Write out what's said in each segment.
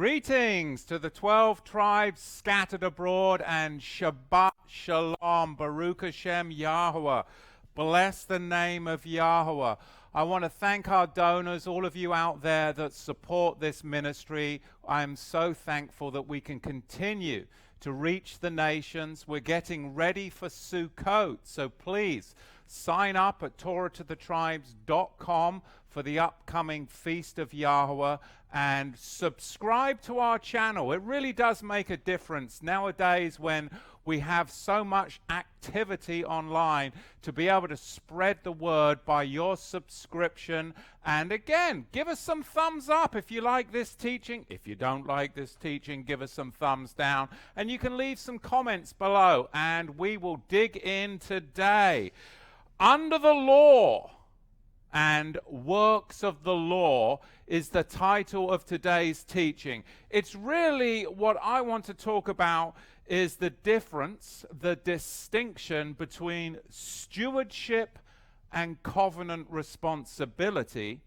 Greetings to the 12 tribes scattered abroad, and Shabbat Shalom, Baruch Hashem Yahuwah. Bless the name of Yahuwah. I want to thank our donors, all of you out there that support this ministry. I'm so thankful that we can continue to reach the nations. We're getting ready for Sukkot, so please sign up at TorahToTheTribes.com for the upcoming Feast of Yahuwah, and subscribe to our channel. It really does make a difference nowadays when we have so much activity online to be able to spread the word by your subscription. And again, give us some thumbs up if you like this teaching. If you don't like this teaching, give us some thumbs down. And you can leave some comments below, and we will dig in today. Under the law and works of the law is the title of today's teaching. It's really what I want to talk about is the difference, the distinction between stewardship and covenant responsibility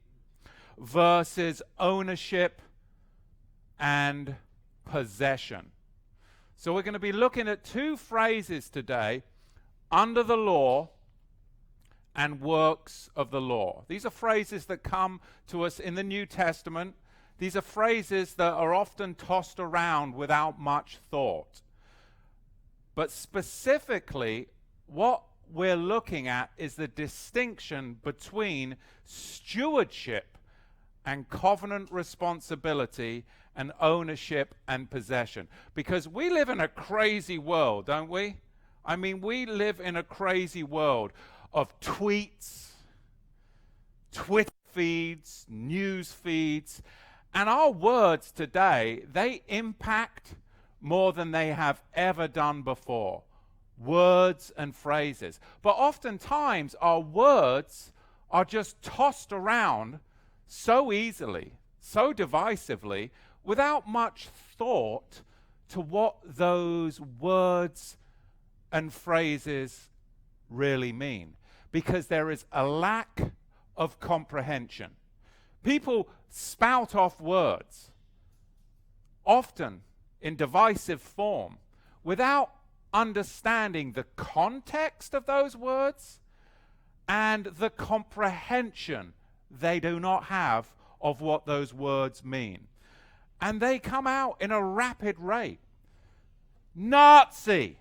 versus ownership and possession. So we're going to be looking at two phrases today: under the law and works of the law. These are phrases that come to us in the New Testament. These are phrases that are often tossed around without much thought. But specifically, what we're looking at is the distinction between stewardship and covenant responsibility and ownership and possession. Because we live in a crazy world, don't we? I mean, we live in a crazy world of tweets, Twitter feeds, news feeds, and our words today, they impact more than they have ever done before. Words and phrases. But oftentimes our words are just tossed around so easily, so divisively, without much thought to what those words and phrases really mean, because there is a lack of comprehension. People spout off words, often in divisive form, without understanding the context of those words and the comprehension they do not have of what those words mean. And they come out in a rapid rate. Nazi.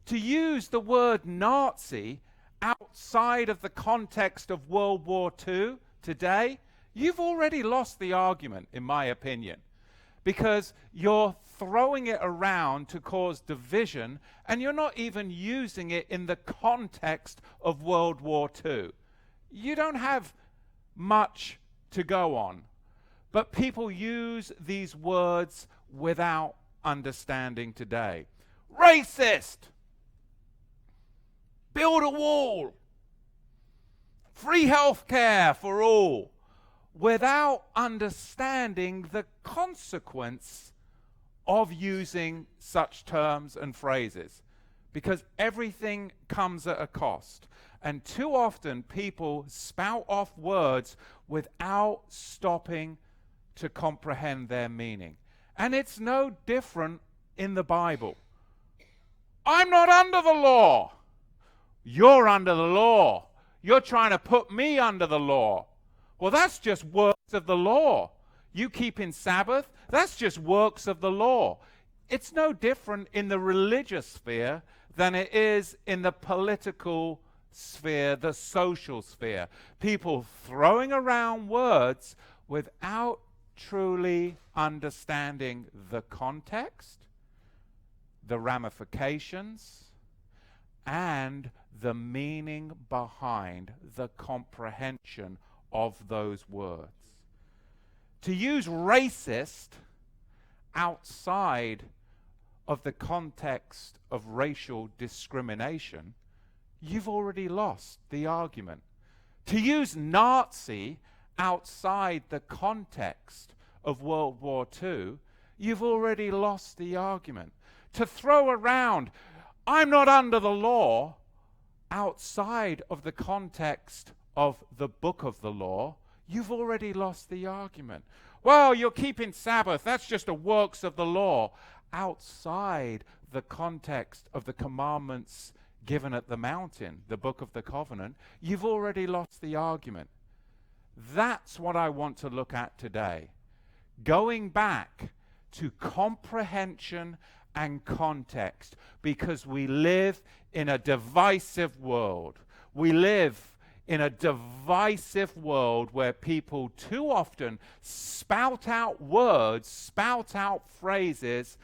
To use the word Nazi outside of the context of World War II today, you've already lost the argument, in my opinion, because you're throwing it around to cause division, and you're not even using it in the context of World War II. You don't have much to go on, but people use these words without understanding today. Racist! Build a wall, free health care for all, without understanding the consequence of using such terms and phrases, because everything comes at a cost. And too often people spout off words without stopping to comprehend their meaning. And it's no different in the Bible. I'm not under the law. You're under the law. You're trying to put me under the law. Well, that's just works of the law. You keeping Sabbath, that's just works of the law. It's no different in the religious sphere than it is in the political sphere, the social sphere. People throwing around words without truly understanding the context, the ramifications, and the meaning behind the comprehension of those words. To use racist outside of the context of racial discrimination, you've already lost the argument. To use Nazi outside the context of World War II, you've already lost the argument. To throw around, I'm not under the law, outside of the context of the book of the law, you've already lost the argument. Well, you're keeping Sabbath. That's just a works of the law. Outside the context of the commandments given at the mountain, the book of the covenant, you've already lost the argument. That's what I want to look at today. Going back to comprehension and context, because we live in a divisive world. We live in a divisive world where people too often spout out words, spout out phrases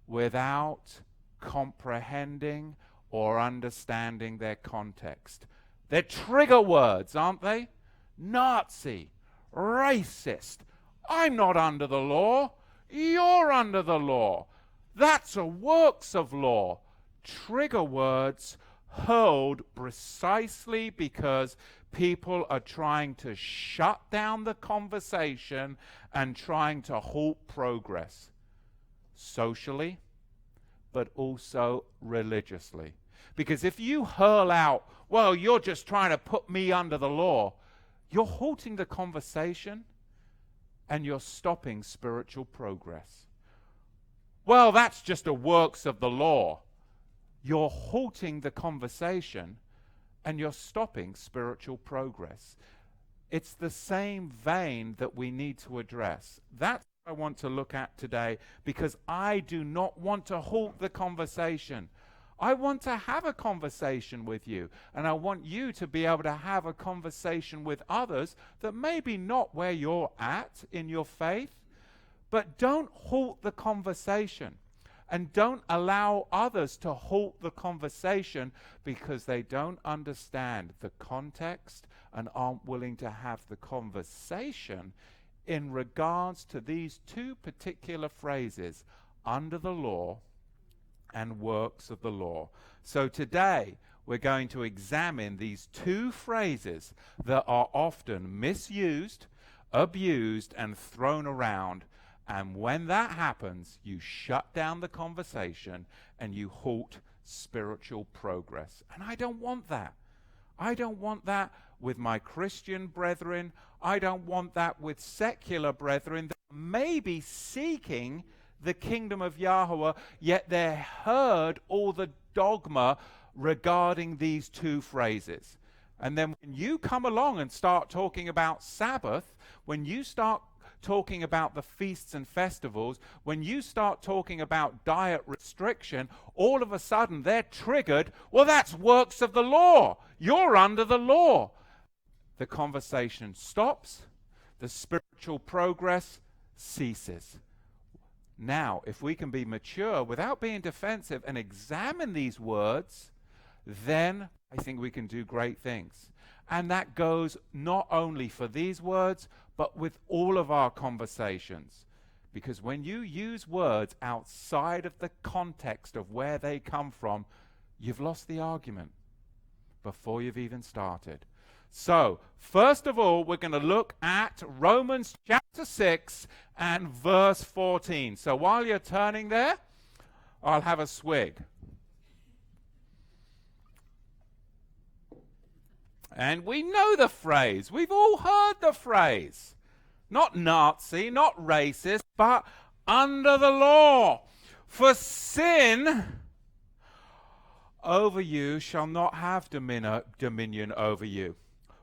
without comprehending or understanding their context. They're trigger words, aren't they? Nazi, racist. I'm not under the law. You're under the law. That's a works of law. Trigger words hurled precisely because people are trying to shut down the conversation and trying to halt progress socially, but also religiously. Because if you hurl out, well, you're just trying to put me under the law, you're halting the conversation and you're stopping spiritual progress. Well, that's just a works of the law. You're halting the conversation and you're stopping spiritual progress. It's the same vein that we need to address. That's what I want to look at today, because I do not want to halt the conversation. I want to have a conversation with you, and I want you to be able to have a conversation with others that may be not where you're at in your faith, but don't halt the conversation. And don't allow others to halt the conversation because they don't understand the context and aren't willing to have the conversation in regards to these two particular phrases, under the law and works of the law. So today we're going to examine these two phrases that are often misused, abused, and thrown around. And when that happens, you shut down the conversation and you halt spiritual progress. And I don't want that. I don't want that with my Christian brethren. I don't want that with secular brethren that may be seeking the kingdom of Yahuwah, yet they heard all the dogma regarding these two phrases. And then when you come along and start talking about Sabbath, when you start talking about the feasts and festivals, when you start talking about diet restriction, all of a sudden they're triggered. Well, that's works of the law. You're under the law. The conversation stops. The spiritual progress ceases. Now, if we can be mature without being defensive and examine these words, then I think we can do great things. And that goes not only for these words, but with all of our conversations. Because when you use words outside of the context of where they come from, you've lost the argument before you've even started. So, first of all, we're going to look at Romans chapter 6 and verse 14. So while you're turning there, I'll have a swig. And we know the phrase. We've all heard the phrase. Not Nazi, not racist, but under the law. For sin over you shall not have dominion over you.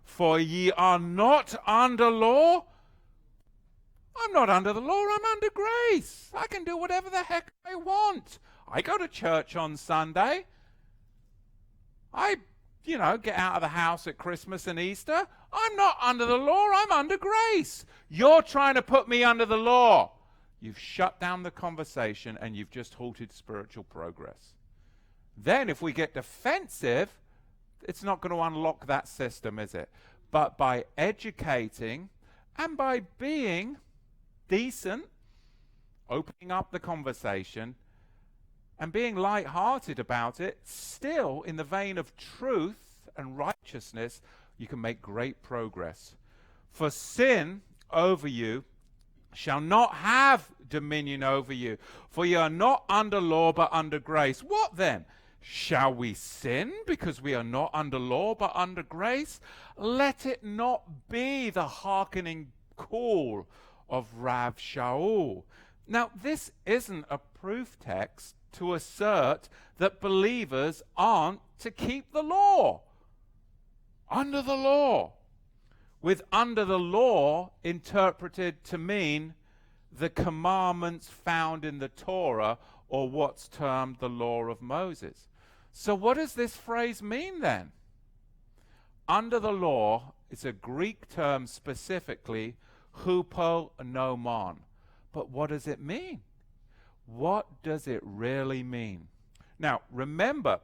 For ye are not under law. I'm not under the law, I'm under grace. I can do whatever the heck I want. I go to church on Sunday. I get out of the house at Christmas and Easter. I'm not under the law, I'm under grace. You're trying to put me under the law. You've shut down the conversation and you've just halted spiritual progress. Then if we get defensive, it's not going to unlock that system, is it? But by educating and by being decent, opening up the conversation, and being light-hearted about it, still in the vein of truth and righteousness, you can make great progress. For sin over you shall not have dominion over you, for you are not under law but under grace. What then? Shall we sin because we are not under law but under grace? Let it not be the hearkening call of Rav Shaul. Now, this isn't a proof text to assert that believers aren't to keep the law. Under the law. With under the law interpreted to mean the commandments found in the Torah, or what's termed the law of Moses. So what does this phrase mean then? Under the law is a Greek term, specifically hupo nomon. But what does it mean? What does it really mean? Now, remember,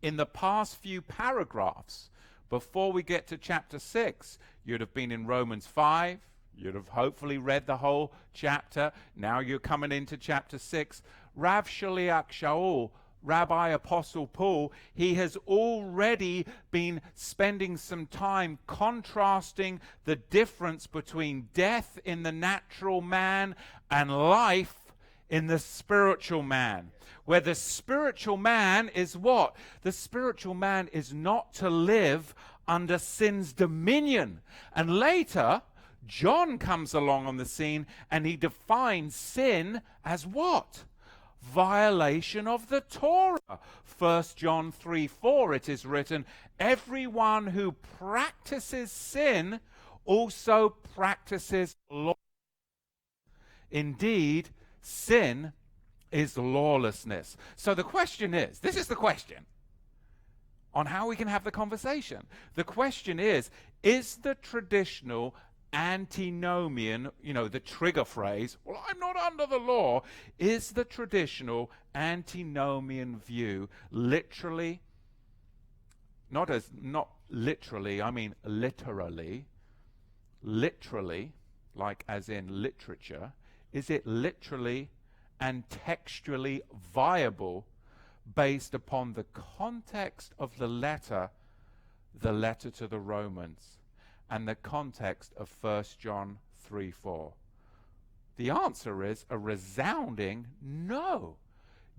in the past few paragraphs, before we get to chapter 6, you'd have been in Romans 5. You'd have hopefully read the whole chapter. Now you're coming into chapter 6. Rav Sheliak Shaul, Rabbi Apostle Paul, he has already been spending some time contrasting the difference between death in the natural man and life in the spiritual man. Where the spiritual man is what? The spiritual man is not to live under sin's dominion. And later, John comes along on the scene and he defines sin as what? Violation of the Torah. 1 John 3:4, it is written, everyone who practices sin also practices law. Indeed, sin is lawlessness. So the question is, this is the question on how we can have the conversation. The question is the traditional Antinomian, the trigger phrase, well, I'm not under the law, is the traditional Antinomian view literally, not literally, I mean literally, like as in literature, is it literally and textually viable based upon the context of the letter to the Romans, and the context of 1 John 3:4? The answer is a resounding no.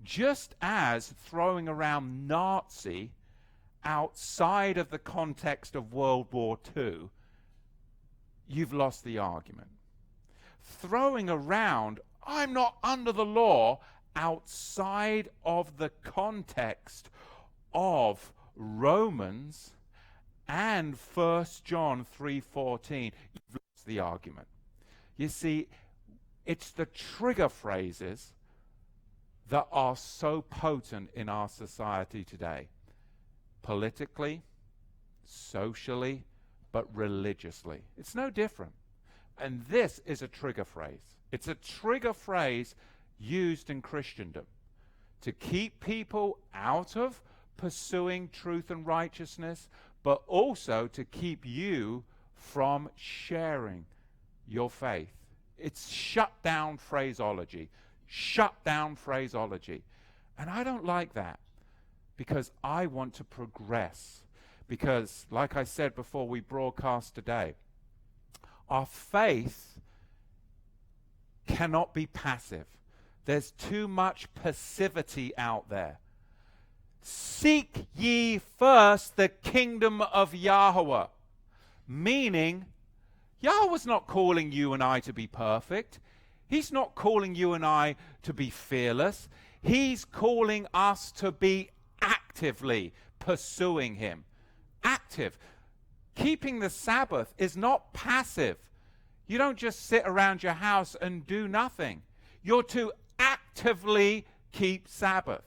Just as throwing around Nazi outside of the context of World War II, you've lost the argument. Throwing around, I'm not under the law, outside of the context of Romans and 1 John 3:14, you've lost the argument. You see, it's the trigger phrases that are so potent in our society today. Politically, socially, but religiously. It's no different. And this is a trigger phrase. It's a trigger phrase used in Christendom to keep people out of pursuing truth and righteousness, but also to keep you from sharing your faith. It's shut down phraseology. Shut down phraseology. And I don't like that, because I want to progress. Because, like I said before we broadcast today, our faith cannot be passive. There's too much passivity out there. Seek ye first the kingdom of Yahuwah. Meaning, Yahuwah's not calling you and I to be perfect. He's not calling you and I to be fearless. He's calling us to be actively pursuing him. Active. Keeping the Sabbath is not passive. You don't just sit around your house and do nothing. You're to actively keep Sabbath.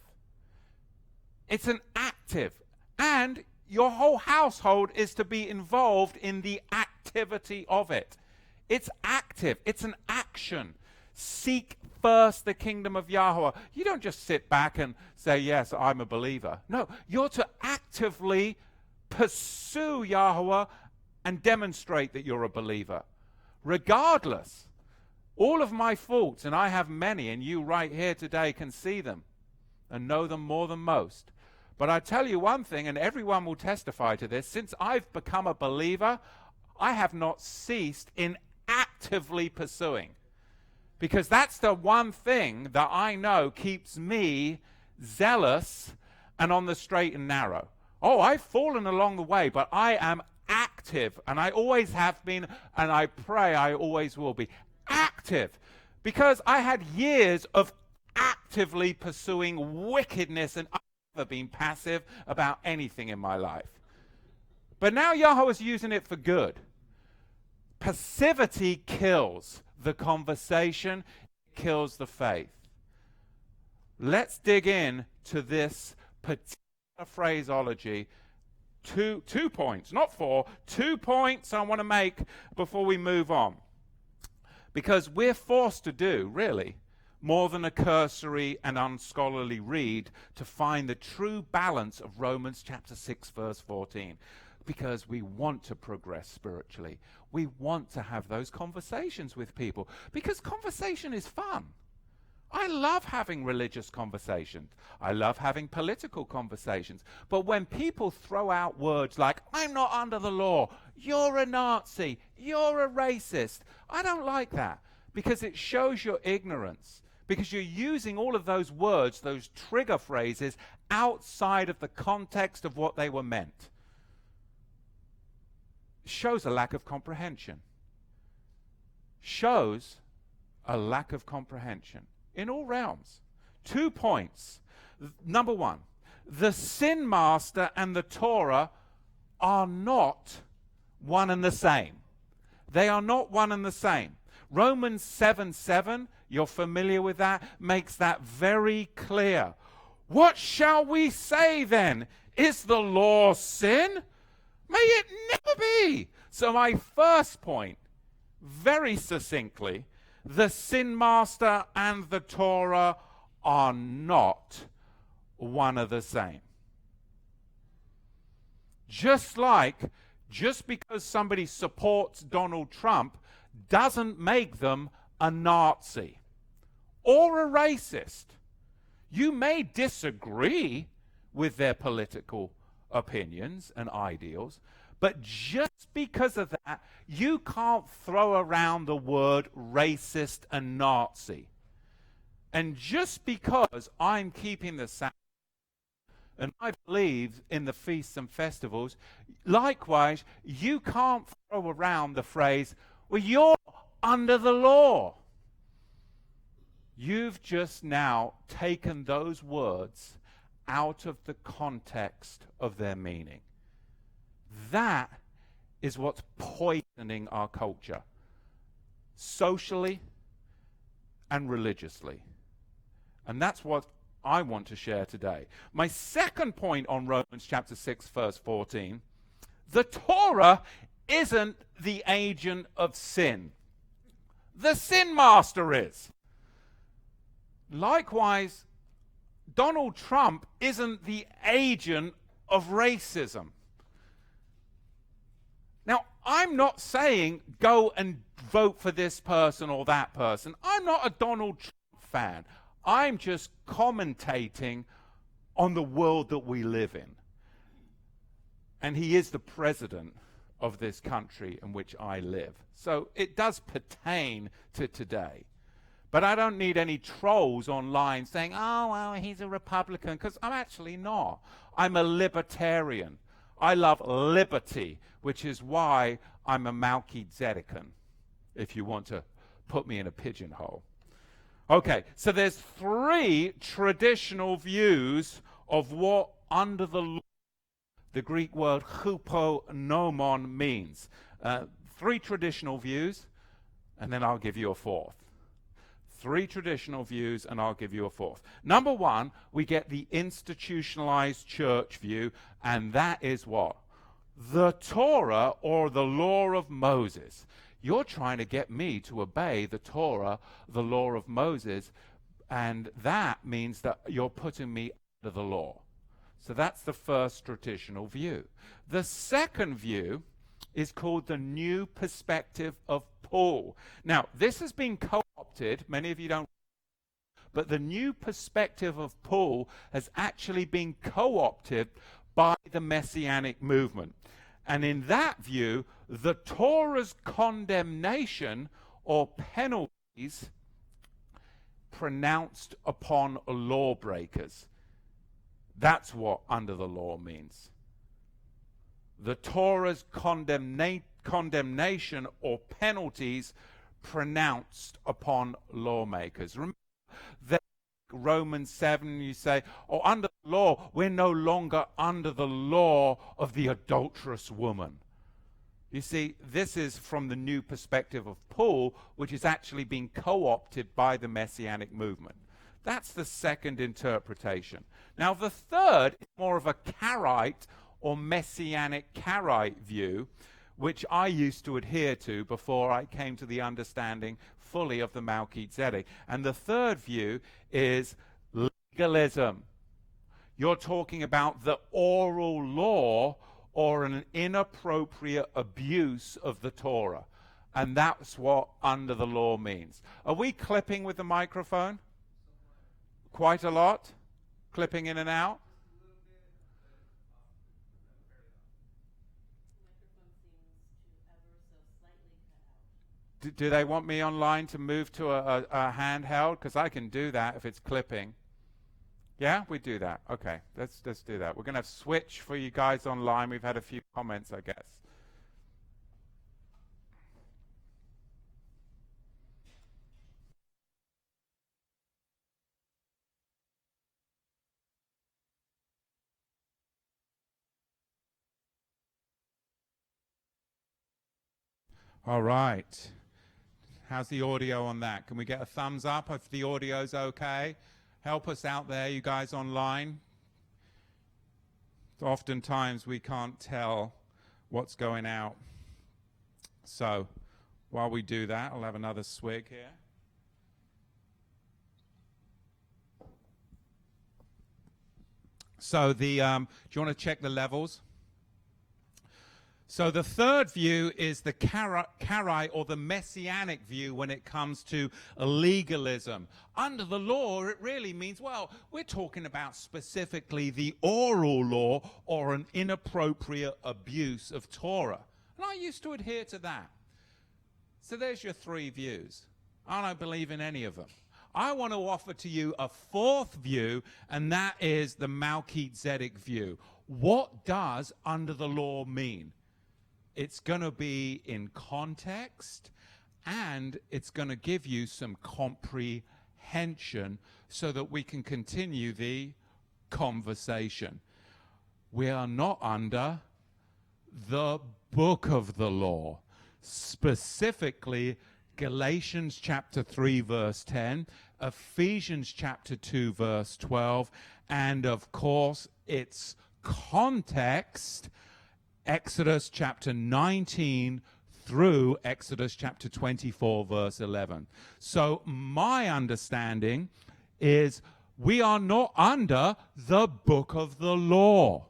It's an active. And your whole household is to be involved in the activity of it. It's active. It's an action. Seek first the kingdom of Yahuwah. You don't just sit back and say, yes, I'm a believer. No, you're to actively pursue Yahuwah and demonstrate that you're a believer. Regardless, all of my faults, and I have many, and you right here today can see them and know them more than most. But I tell you one thing, and everyone will testify to this, since I've become a believer, I have not ceased in actively pursuing. Because that's the one thing that I know keeps me zealous and on the straight and narrow. Oh, I've fallen along the way, but I am active, and I always have been, and I pray I always will be, active. Because I had years of actively pursuing wickedness and I've never been passive about anything in my life. But now Yahuwah is using it for good. Passivity kills the conversation, it kills the faith. Let's dig in to this particular phraseology. Two points, not four, 2 points I want to make before we move on. Because we're forced to do, really, more than a cursory and unscholarly read to find the true balance of Romans chapter 6, verse 14. Because we want to progress spiritually. We want to have those conversations with people. Because conversation is fun. I love having religious conversations. I love having political conversations. But when people throw out words like, I'm not under the law, you're a Nazi, you're a racist, I don't like that. Because it shows your ignorance. Because you're using all of those words, those trigger phrases, outside of the context of what they were meant. Shows a lack of comprehension. Shows a lack of comprehension in all realms. 2 points. Number one, the sin master and the Torah are not one and the same. They are not one and the same. Romans 7:7, you're familiar with that, makes that very clear. What shall we say then? Is the law sin? May it never be. So my first point, very succinctly, the sin master and the Torah are not one and the same. Just because somebody supports Donald Trump doesn't make them a Nazi or a racist. You may disagree with their political opinions and ideals, but just because of that, you can't throw around the word racist and Nazi. And just because I'm keeping the Sabbath and I believe in the feasts and festivals, likewise, you can't throw around the phrase, well, you're under the law. You've just now taken those words out of the context of their meaning. That is what's poisoning our culture, socially and religiously. And that's what I want to share today. My second point on Romans chapter 6, verse 14, the Torah isn't the agent of sin. The sin master is. Likewise, Donald Trump isn't the agent of racism. Now, I'm not saying go and vote for this person or that person. I'm not a Donald Trump fan. I'm just commentating on the world that we live in. And he is the president of this country in which I live. So it does pertain to today. But I don't need any trolls online saying, oh, well, he's a Republican, because I'm actually not. I'm a libertarian. I love liberty, which is why I'm a Melchizedekan, if you want to put me in a pigeonhole. Okay, so there's 3 traditional views of what under the law, the Greek word hupo nomon means. 3 traditional views, and then I'll give you a 4th. 3 traditional views, and I'll give you a 4th. Number 1, we get the institutionalized church view, and that is what? The Torah, or the law of Moses. You're trying to get me to obey the Torah, the law of Moses, and that means that you're putting me under the law. So that's the first traditional view. The second view is called the new perspective of Paul. Now, this has been co-opted, many of you don't, but the new perspective of Paul has actually been co-opted by the Messianic movement. And in that view, the Torah's condemnation or penalties pronounced upon lawbreakers. That's what under the law means. The Torah's condemnation or penalties pronounced upon lawmakers. Remember that Romans 7, you say, oh, under the law, we're no longer under the law of the adulterous woman. You see, this is from the new perspective of Paul, which is actually being co-opted by the Messianic movement. That's the second interpretation. Now, the third is more of a Karaite or Messianic Karaite view, which I used to adhere to before I came to the understanding fully of the Melchizedek. And the third view is legalism. You're talking about the oral law or an inappropriate abuse of the Torah. And that's what under the law means. Are we clipping with the microphone? Quite a lot? Clipping in and out? Do they want me online to move to a handheld? Because I can do that if it's clipping. Yeah, we do that. Okay, let's do that. We're going to have switch for you guys online. We've had a few comments, I guess. All right. How's the audio on that? Can we get a thumbs up if the audio's okay? Help us out there, you guys online. Oftentimes we can't tell what's going out. So while we do that, I'll have another swig here. So do you want to check the levels? So the third view is the Karaite or the Messianic view when it comes to legalism. Under the law, it really means, well, we're talking about specifically the oral law or an inappropriate abuse of Torah. And I used to adhere to that. So there's your three views. I don't believe in any of them. I want to offer to you a fourth view, and that is the Melchizedek view. What does under the law mean? It's going to be in context, and it's going to give you some comprehension so that we can continue the conversation. We are not under the book of the law, specifically Galatians chapter 3 verse 10, Ephesians chapter 2 verse 12, and of course its context, Exodus chapter 19 through Exodus chapter 24 verse 11. So my understanding is we are not under the book of the law.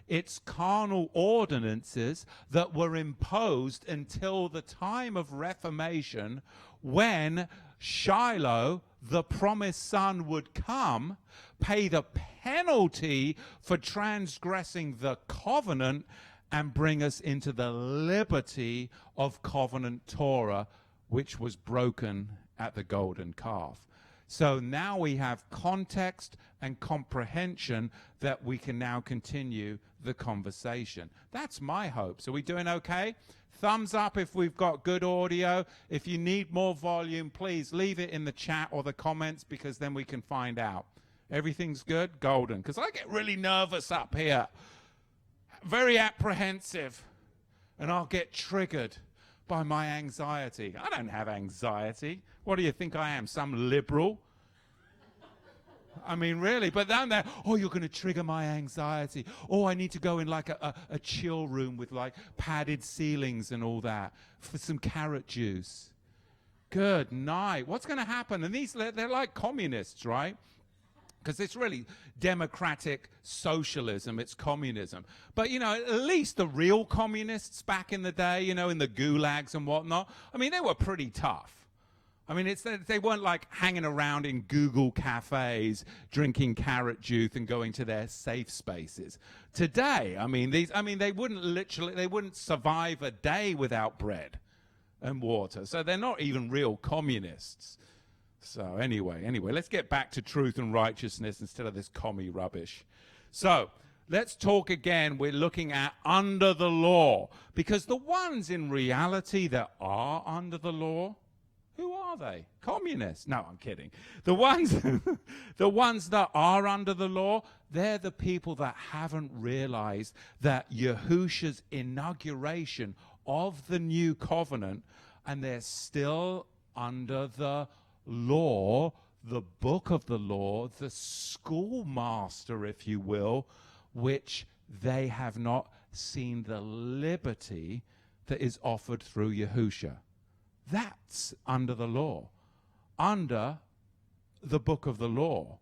It's carnal ordinances that were imposed until the time of Reformation, when Shiloh, the promised son, would come, pay the penalty for transgressing the covenant, and bring us into the liberty of covenant Torah, which was broken at the golden calf. So now we have context and comprehension that we can now continue the conversation. That's my hope. So we doing okay? Thumbs up if we've got good audio. If you need more volume, please leave it in the chat or the comments, because then we can find out. Everything's good? Golden. Because I get really nervous up here. Very apprehensive. And I'll get triggered by my anxiety. I don't have anxiety. What do you think I am, some liberal? I mean, really, but down there, oh, you're going to trigger my anxiety. Oh, I need to go in like a chill room with like padded ceilings and all that for some carrot juice. Good night. What's going to happen? And they're like communists, right? Because it's really democratic socialism, it's communism. But, you know, at least the real communists back in the day, you know, in the gulags and whatnot, I mean, they were pretty tough. I mean, they weren't like hanging around in Google cafes, drinking carrot juice and going to their safe spaces. Today, they wouldn't survive a day without bread and water. So they're not even real communists. So anyway, let's get back to truth and righteousness instead of this commie rubbish. So let's talk again. We're looking at under the law, because the ones in reality that are under the law, Who are they? Communists. No, I'm kidding. The ones, the ones that are under the law, they're the people that haven't realized that Yahusha's inauguration of the new covenant, and they're still under the law, the book of the law, the schoolmaster, if you will, which they have not seen the liberty that is offered through Yahusha. That's under the law. Under the book of the law.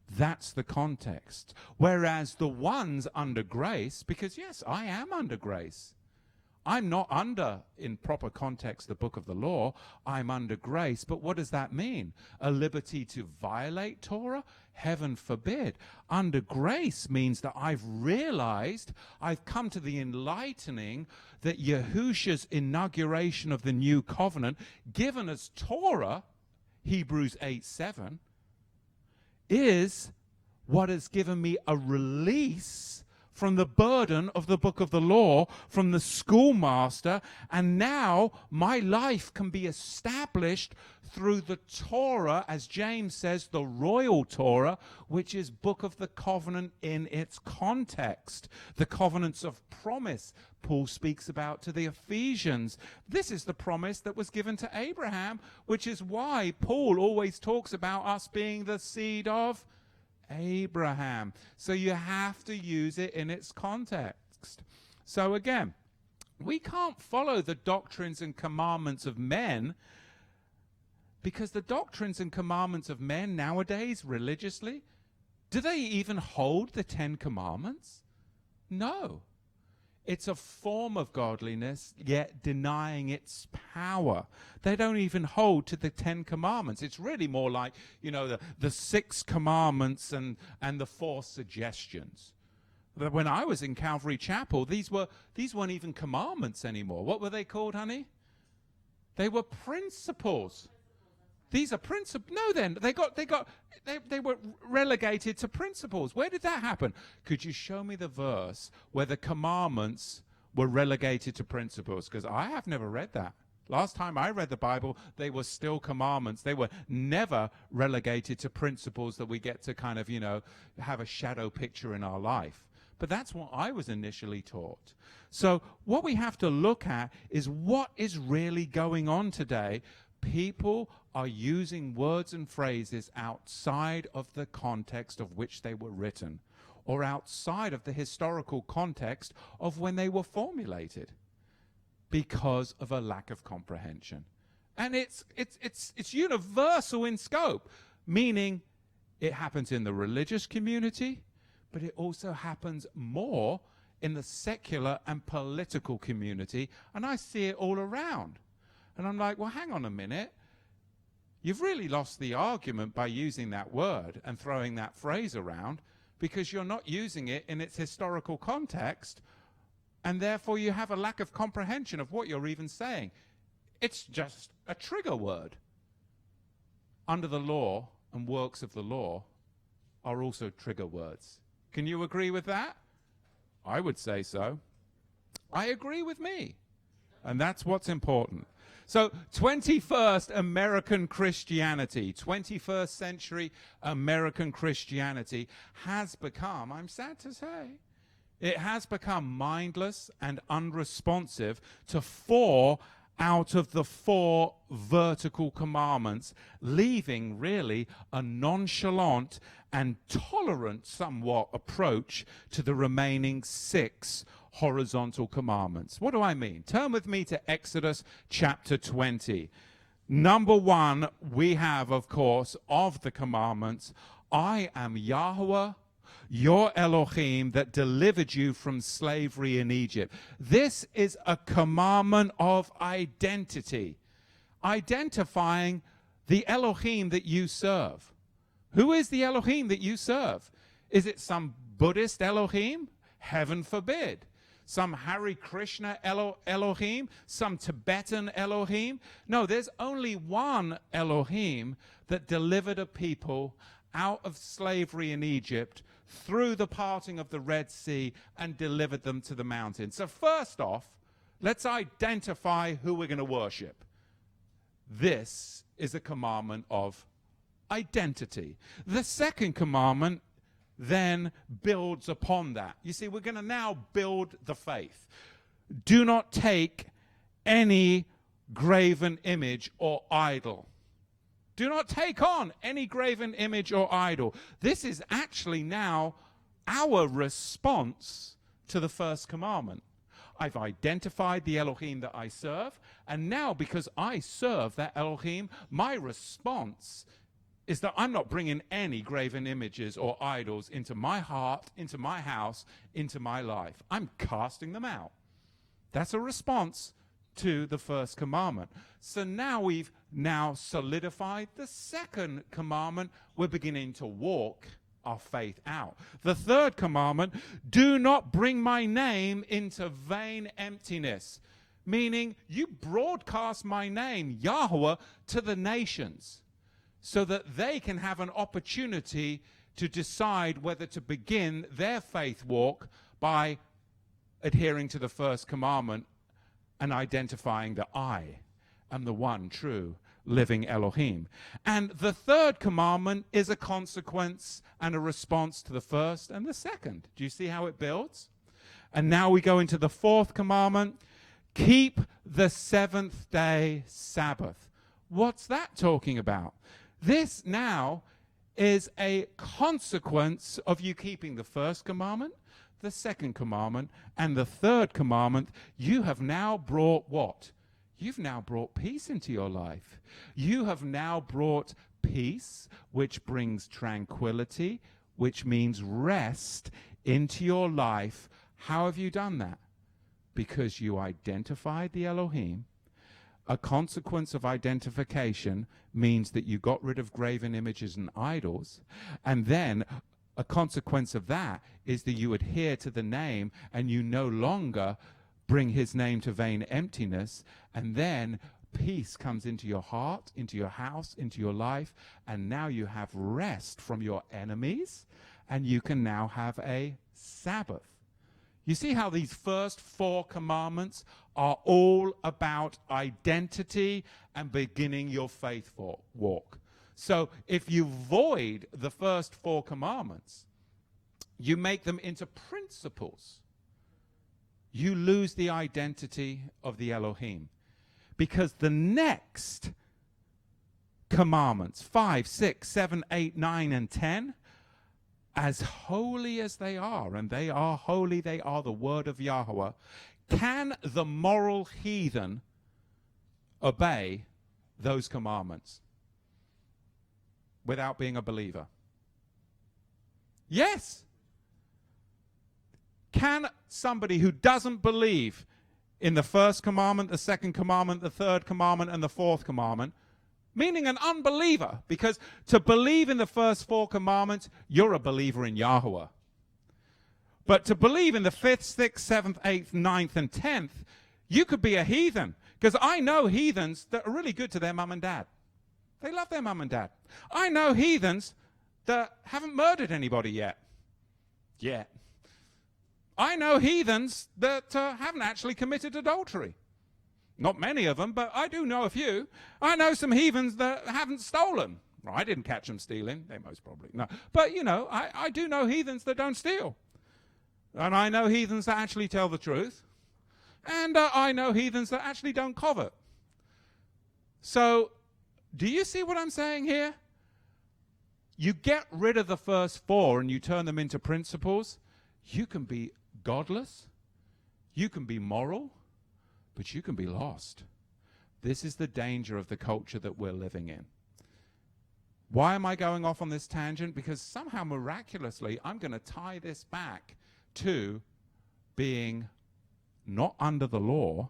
That's the context. Whereas the ones under grace, because yes, I am under grace. I'm not under, in proper context, the book of the law. I'm under grace. But what does that mean? A liberty to violate Torah? Heaven forbid. Under grace means that I've realized, I've come to the enlightening that Yahusha's inauguration of the new covenant, given as Torah, Hebrews 8:7, is what has given me a release from the burden of the book of the law, from the schoolmaster, and now my life can be established through the Torah, as James says, the royal Torah, which is book of the covenant in its context. The covenants of promise Paul speaks about to the Ephesians. This is the promise that was given to Abraham, which is why Paul always talks about us being the seed of Abraham. So you have to use it in its context. So again, we can't follow the doctrines and commandments of men, because the doctrines and commandments of men nowadays, religiously, do they even hold the 10 Commandments? No. It's a form of godliness, yet denying its power. They don't even hold to the 10 Commandments. It's really more like, you know, the 6 Commandments and the 4 suggestions. When I was in Calvary Chapel, these weren't even commandments anymore. What were they called, honey? They were principles. These are principles. No, then they were relegated to principles. Where did that happen? Could you show me the verse where the commandments were relegated to principles? Because I have never read that. Last time I read the Bible, they were still commandments. They were never relegated to principles that we get to kind of, you know, have a shadow picture in our life. But that's what I was initially taught. So what we have to look at is what is really going on today. People are using words and phrases outside of the context of which they were written, or outside of the historical context of when they were formulated, because of a lack of comprehension. And it's universal in scope, meaning it happens in the religious community, but it also happens more in the secular and political community, and I see it all around. And I'm like, well, hang on a minute. You've really lost the argument by using that word and throwing that phrase around, because you're not using it in its historical context, and therefore you have a lack of comprehension of what you're even saying. It's just a trigger word. Under the law and works of the law are also trigger words. Can you agree with that? I would say so. I agree with me. And that's what's important. So 21st American Christianity, 21st century American Christianity has become, I'm sad to say, it has become mindless and unresponsive to 4 out of the 4 vertical commandments, leaving really a nonchalant and tolerant somewhat approach to the remaining 6 horizontal commandments. What do I mean? Turn with me to Exodus chapter 20. Number 1, we have, of course, of the commandments, I am Yahuwah, your Elohim, that delivered you from slavery in Egypt. This is a commandment of identity, identifying the Elohim that you serve. Who is the Elohim that you serve? Is it some Buddhist Elohim? Heaven forbid. Some Hare Krishna Elohim? Some Tibetan Elohim? No, there's only one Elohim that delivered a people out of slavery in Egypt through the parting of the Red Sea and delivered them to the mountain. So first off, let's identify who we're going to worship. this is a commandment of identity. The second commandment then builds upon that. You see, we're going to now build the faith. Do not take any graven image or idol. Do not take on any graven image or idol. This is actually now our response to the first commandment. I've identified the Elohim that I serve, and now because I serve that Elohim, my response is that I'm not bringing any graven images or idols into my heart, into my house, into my life. I'm casting them out. That's a response to the first commandment. So now we've solidified the second commandment. We're beginning to walk our faith out. The third commandment, do not bring my name into vain emptiness, meaning you broadcast my name, Yahuwah, to the nations so that they can have an opportunity to decide whether to begin their faith walk by adhering to the first commandment and identifying that I am the one true living Elohim. And the third commandment is a consequence and a response to the first and the second. Do you see how it builds? And now we go into the fourth commandment. Keep the seventh day Sabbath. What's that talking about? This now is a consequence of you keeping the first commandment, the second commandment, and the third commandment. You have now brought what? You've now brought peace into your life. You have now brought peace, which brings tranquility, which means rest into your life. How have you done that? Because you identified the Elohim. A consequence of identification means that you got rid of graven images and idols. And then a consequence of that is that you adhere to the name and you no longer bring his name to vain emptiness. And then peace comes into your heart, into your house, into your life. And now you have rest from your enemies. And you can now have a Sabbath. You see how these first four commandments are all about identity and beginning your faithful walk. So if you void the first four commandments, you make them into principles. You lose the identity of the Elohim. Because the next commandments, 5, 6, 7, 8, 9, and 10, as holy as they are, and they are holy, they are the word of Yahuwah, can the moral heathen obey those commandments without being a believer? Yes. Can somebody who doesn't believe in the first commandment, the second commandment, the third commandment, and the fourth commandment, meaning an unbeliever, because to believe in the first four commandments, you're a believer in Yahuwah. But to believe in the 5th, 6th, 7th, 8th, 9th, and 10th, you could be a heathen. Because I know heathens that are really good to their mum and dad. They love their mum and dad. I know heathens that haven't murdered anybody yet. I know heathens that haven't actually committed adultery. Not many of them, but I do know a few. I know some heathens that haven't stolen. Well, I didn't catch them stealing. They most probably no. But, you know, I do know heathens that don't steal. And I know heathens that actually tell the truth. And I know heathens that actually don't covet. So, do you see what I'm saying here? You get rid of the first four and you turn them into principles. You can be godless. You can be moral. But you can be lost. This is the danger of the culture that we're living in. Why am I going off on this tangent? Because somehow miraculously, I'm going to tie this back to being not under the law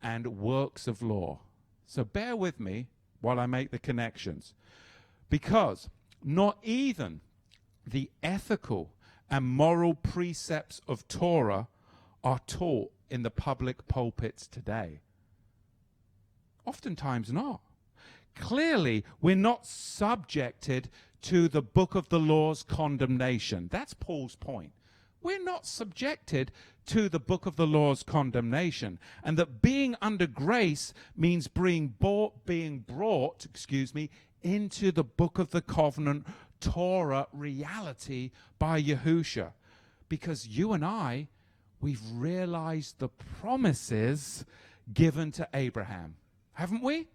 and works of law. So bear with me while I make the connections. Because not even the ethical and moral precepts of Torah are taught in the public pulpits today. Oftentimes not. Clearly, we're not subjected to the book of the law's condemnation. That's Paul's point. We're not subjected to the book of the law's condemnation, and that being under grace means being brought, into the book of the covenant Torah reality by Yahusha. Because you and I, we've realized the promises given to Abraham, haven't we?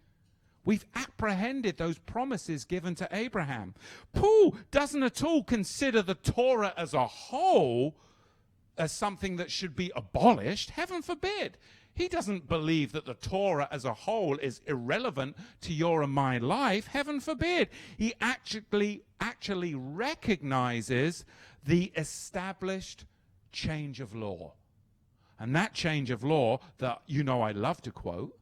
We've apprehended those promises given to Abraham. Paul doesn't at all consider the Torah as a whole as something that should be abolished. Heaven forbid. He doesn't believe that the Torah as a whole is irrelevant to your and my life. Heaven forbid. He actually recognizes the established change of law. And that change of law that I love to quote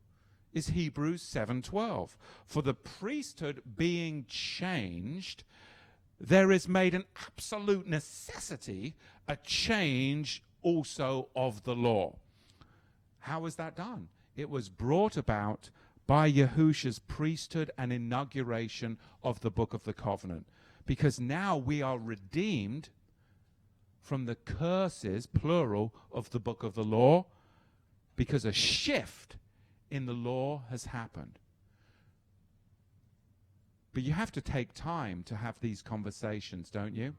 is Hebrews 7:12. For the priesthood being changed, there is made an absolute necessity, a change also of the law. How was that done? It was brought about by Yahusha's priesthood and inauguration of the book of the covenant. Because now we are redeemed from the curses, plural, of the book of the law, because a shift in the law has happened. But you have to take time to have these conversations, don't you?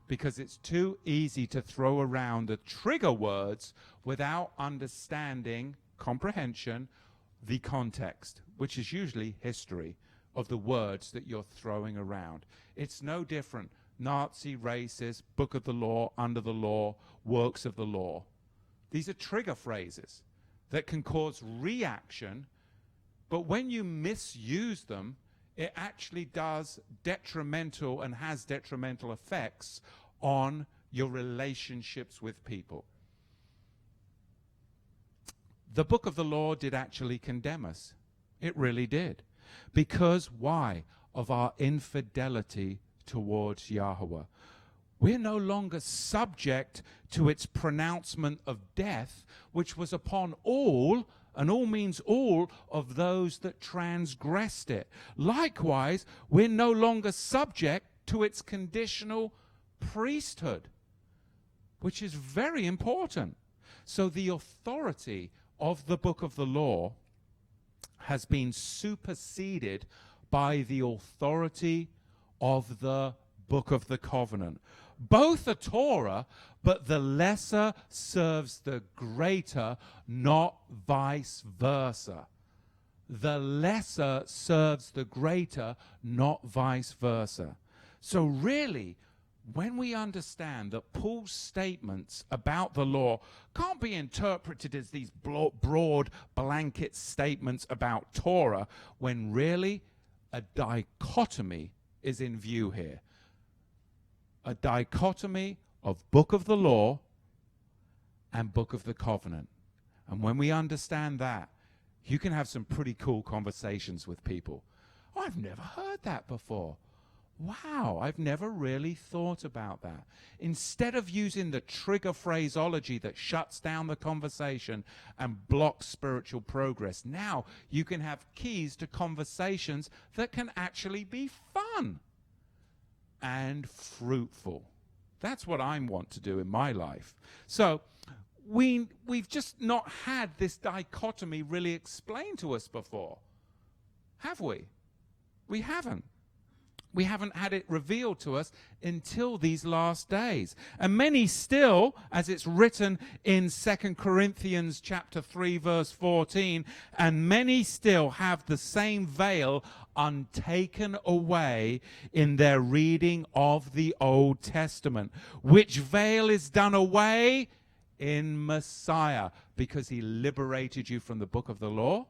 Because it's too easy to throw around the trigger words without understanding, comprehension, the context, which is usually history of the words that you're throwing around. It's no different. Nazi, racist, book of the law, under the law, works of the law. These are trigger phrases that can cause reaction, but when you misuse them, it actually does detrimental and has detrimental effects on your relationships with people. The book of the law did actually condemn us. It really did. Because why? Of our infidelity towards Yahuwah. We're no longer subject to its pronouncement of death, which was upon all, and all means all, of those that transgressed it. Likewise, we're no longer subject to its conditional priesthood, which is very important. So the authority of the book of the law has been superseded by the authority of the book of the covenant. Both are Torah, but the lesser serves the greater, not vice versa. The lesser serves the greater, not vice versa. So really, when we understand that Paul's statements about the law can't be interpreted as these broad blanket statements about Torah, when really a dichotomy is in view here. A dichotomy of book of the law and book of the covenant. And when we understand that, you can have some pretty cool conversations with people. Oh, I've never heard that before. Wow, I've never really thought about that. Instead of using the trigger phraseology that shuts down the conversation and blocks spiritual progress, now you can have keys to conversations that can actually be fun and fruitful. That's what I want to do in my life. So we've just not had this dichotomy really explained to us before, have we? We haven't. We haven't had it revealed to us until these last days. And many still, as it's written in 2 Corinthians chapter 3, verse 14, and many still have the same veil untaken away in their reading of the Old Testament. Which veil is done away? In Messiah, because he liberated you from the book of the law.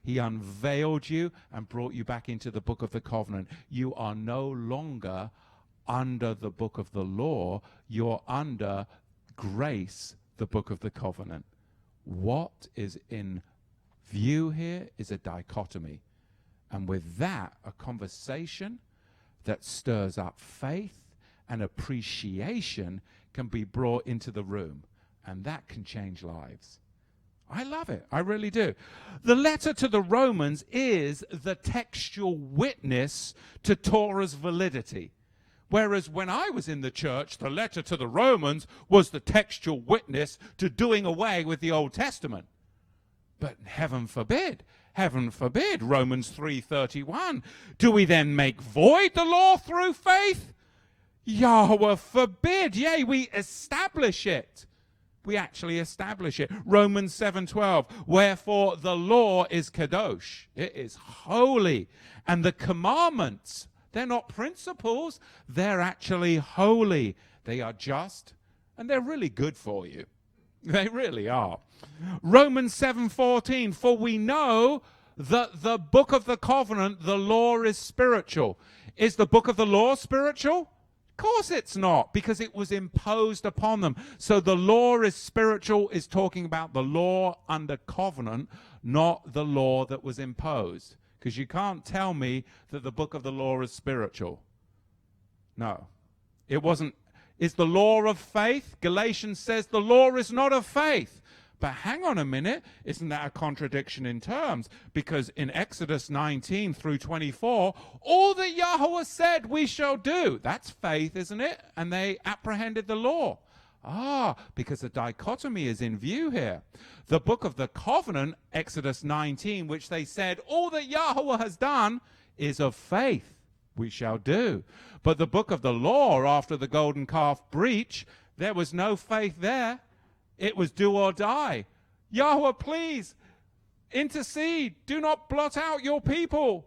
He unveiled you and brought you back into the book of the covenant. You are no longer under the book of the law. You're under grace, the book of the covenant. What is in view here is a dichotomy. And with that, a conversation that stirs up faith and appreciation can be brought into the room. And that can change lives. I love it. I really do. The letter to the Romans is the textual witness to Torah's validity. Whereas when I was in the church, the letter to the Romans was the textual witness to doing away with the Old Testament. But heaven forbid, Romans 3:31. Do we then make void the law through faith? Yahuwah forbid. Yea, we establish it. We actually establish it. Romans 7:12. Wherefore the law is kadosh. It is holy. And the commandments, they're not principles. They're actually holy. They are just, and they're really good for you. They really are. Romans 7:14. For we know that the book of the covenant, the law, is spiritual. Is the book of the law spiritual? Of course it's not, because it was imposed upon them. So the law is spiritual is talking about the law under covenant, not the law that was imposed. Because you can't tell me that the book of the law is spiritual. No. It wasn't. Is the law of faith? Galatians says the law is not of faith. But hang on a minute, isn't that a contradiction in terms? Because in Exodus 19 through 24, all that Yahuwah said we shall do. That's faith, isn't it? And they apprehended the law. Because the dichotomy is in view here. The book of the covenant, Exodus 19, which they said all that Yahuwah has done is of faith we shall do. But the book of the law, after the golden calf breach, there was no faith there. It was do or die. Yahuwah, please intercede. Do not blot out your people.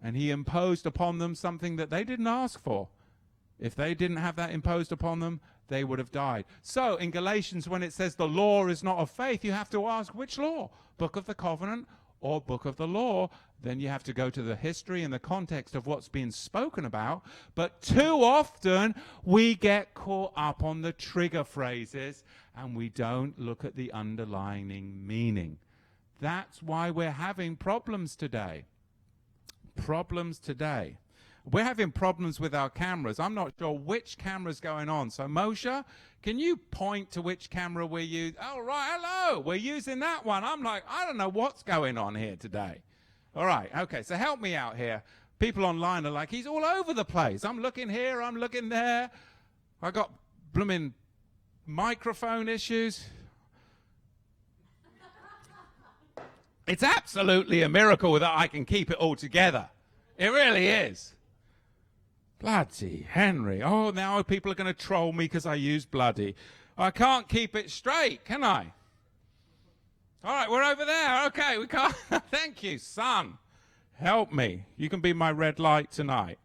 And he imposed upon them something that they didn't ask for. If they didn't have that imposed upon them, they would have died. So in Galatians, when it says the law is not of faith, you have to ask which law? Book of the covenant or book of the law? Then you have to go to the history and the context of what's being spoken about. But too often we get caught up on the trigger phrases and we don't look at the underlying meaning. That's why we're having problems today. We're having problems with our cameras. I'm not sure which camera's going on. So Moshe, can you point to which camera we're using? Oh, right, hello. We're using that one. I'm like, I don't know what's going on here today. All right, okay, so help me out here. People online are like, he's all over the place. I'm looking here, I'm looking there. I got blooming microphone issues. It's absolutely a miracle that I can keep it all together. It really is. Bloody Henry. Oh, now people are going to troll me because I use bloody. I can't keep it straight, can I? All right, we're over there. Okay, we can't. Thank you, son. Help me. You can be my red light tonight.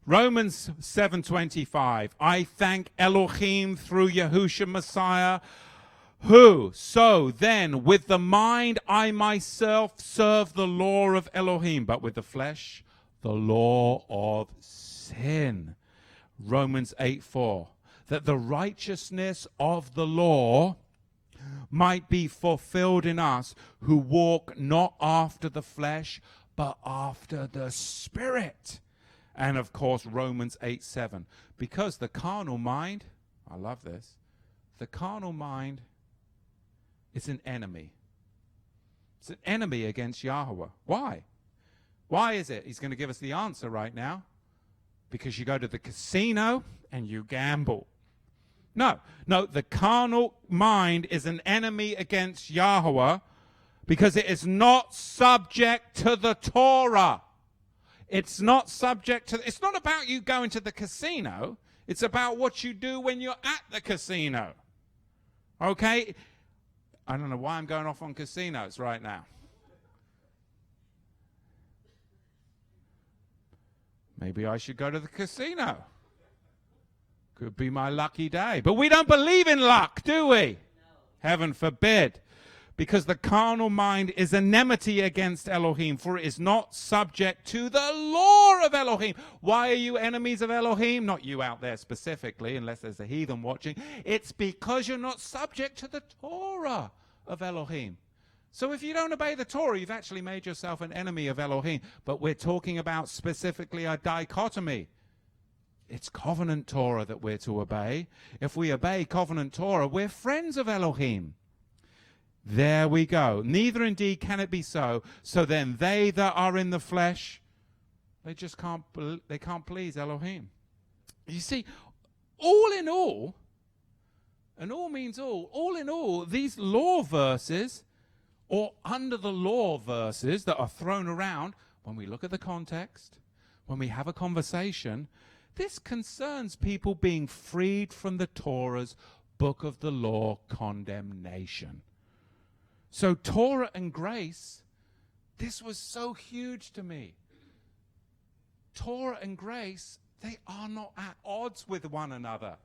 Romans 7:25. I thank Elohim through Yahushua Messiah, who, so then, with the mind I myself serve the law of Elohim, but with the flesh, the law of sin. Romans 8:4. That the righteousness of the law might be fulfilled in us who walk not after the flesh, but after the Spirit. And of course, Romans 8:7. Because the carnal mind, I love this, the carnal mind is an enemy. It's an enemy against Yahuwah. Why? Why is it? He's going to give us the answer right now. Because you go to the casino and you gamble. No, the carnal mind is an enemy against Yahuwah because it is not subject to the Torah. It's not about you going to the casino. It's about what you do when you're at the casino. Okay? I don't know why I'm going off on casinos right now. Maybe I should go to the casino. Could be my lucky day. But we don't believe in luck, do we? No. Heaven forbid. Because the carnal mind is enmity against Elohim, for it is not subject to the law of Elohim. Why are you enemies of Elohim? Not you out there specifically, unless there's a heathen watching. It's because you're not subject to the Torah of Elohim. So if you don't obey the Torah, you've actually made yourself an enemy of Elohim. But we're talking about specifically a dichotomy. It's covenant Torah that we're to obey. If we obey covenant Torah, we're friends of Elohim. There we go. Neither indeed can it be so. So then they that are in the flesh They just can't please Elohim. You see, all in all, and all means all in all, these law verses, or under the law verses that are thrown around, when we look at the context, when we have a conversation, this concerns people being freed from the Torah's book of the law condemnation. So Torah and grace, this was so huge to me. Torah and grace, they are not at odds with one another.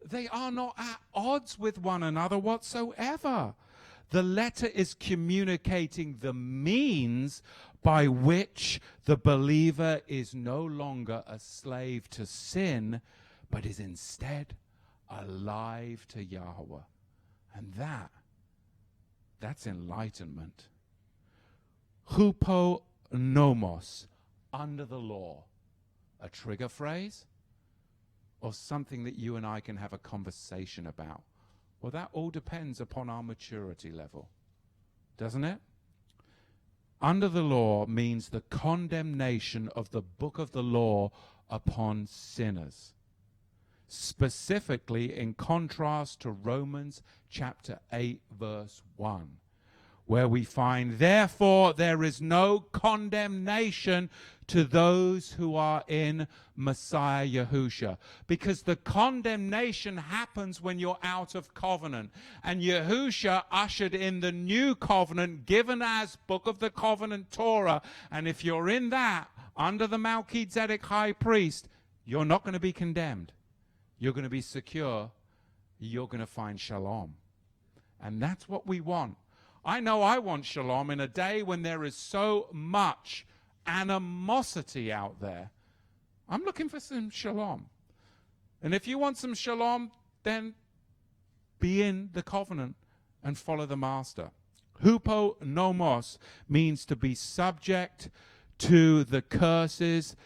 They are not at odds with one another whatsoever. The letter is communicating the means by which the believer is no longer a slave to sin, but is instead alive to Yahuwah. And that's enlightenment. Hupo nomos, under the law. A trigger phrase? Or something that you and I can have a conversation about? Well, that all depends upon our maturity level, doesn't it? Under the law means the condemnation of the book of the law upon sinners. Specifically in contrast to Romans chapter 8, verse 1, where we find, therefore there is no condemnation to those who are in Messiah Yahusha. Because the condemnation happens when you're out of covenant. And Yahusha ushered in the new covenant given as book of the covenant Torah. And if you're in that, under the Melchizedek high priest, you're not going to be condemned. You're going to be secure. You're going to find shalom. And that's what we want. I know I want shalom in a day when there is so much animosity out there. I'm looking for some shalom. And if you want some shalom, then be in the covenant and follow the master. Hupo nomos means to be subject to the curses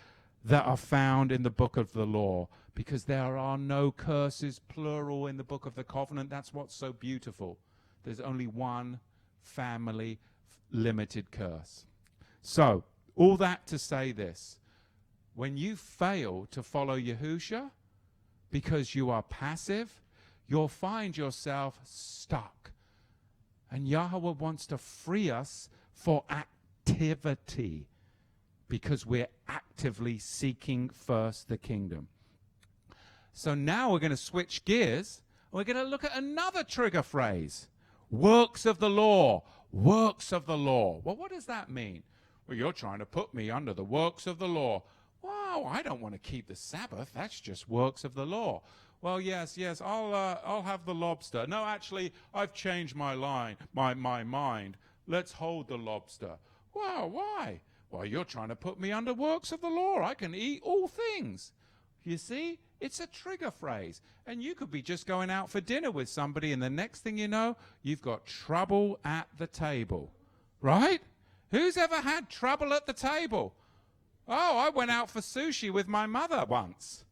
that are found in the book of the law, because there are no curses, plural, in the book of the covenant. That's what's so beautiful. There's only one family limited curse. So, all that to say this: when you fail to follow Yahusha because you are passive, you'll find yourself stuck. And Yahuwah wants to free us for activity, because we're actively seeking first the kingdom. So now we're going to switch gears. We're going to look at another trigger phrase. Works of the law. Works of the law. Well, what does that mean? Well, you're trying to put me under the works of the law. Wow, I don't want to keep the Sabbath. That's just works of the law. Well, yes, I'll have the lobster. No, actually, I've changed my mind. Let's hold the lobster. Wow, why? Well, you're trying to put me under works of the law. I can eat all things. You see, it's a trigger phrase. And you could be just going out for dinner with somebody, and the next thing you know, you've got trouble at the table. Right? Who's ever had trouble at the table? Oh, I went out for sushi with my mother once.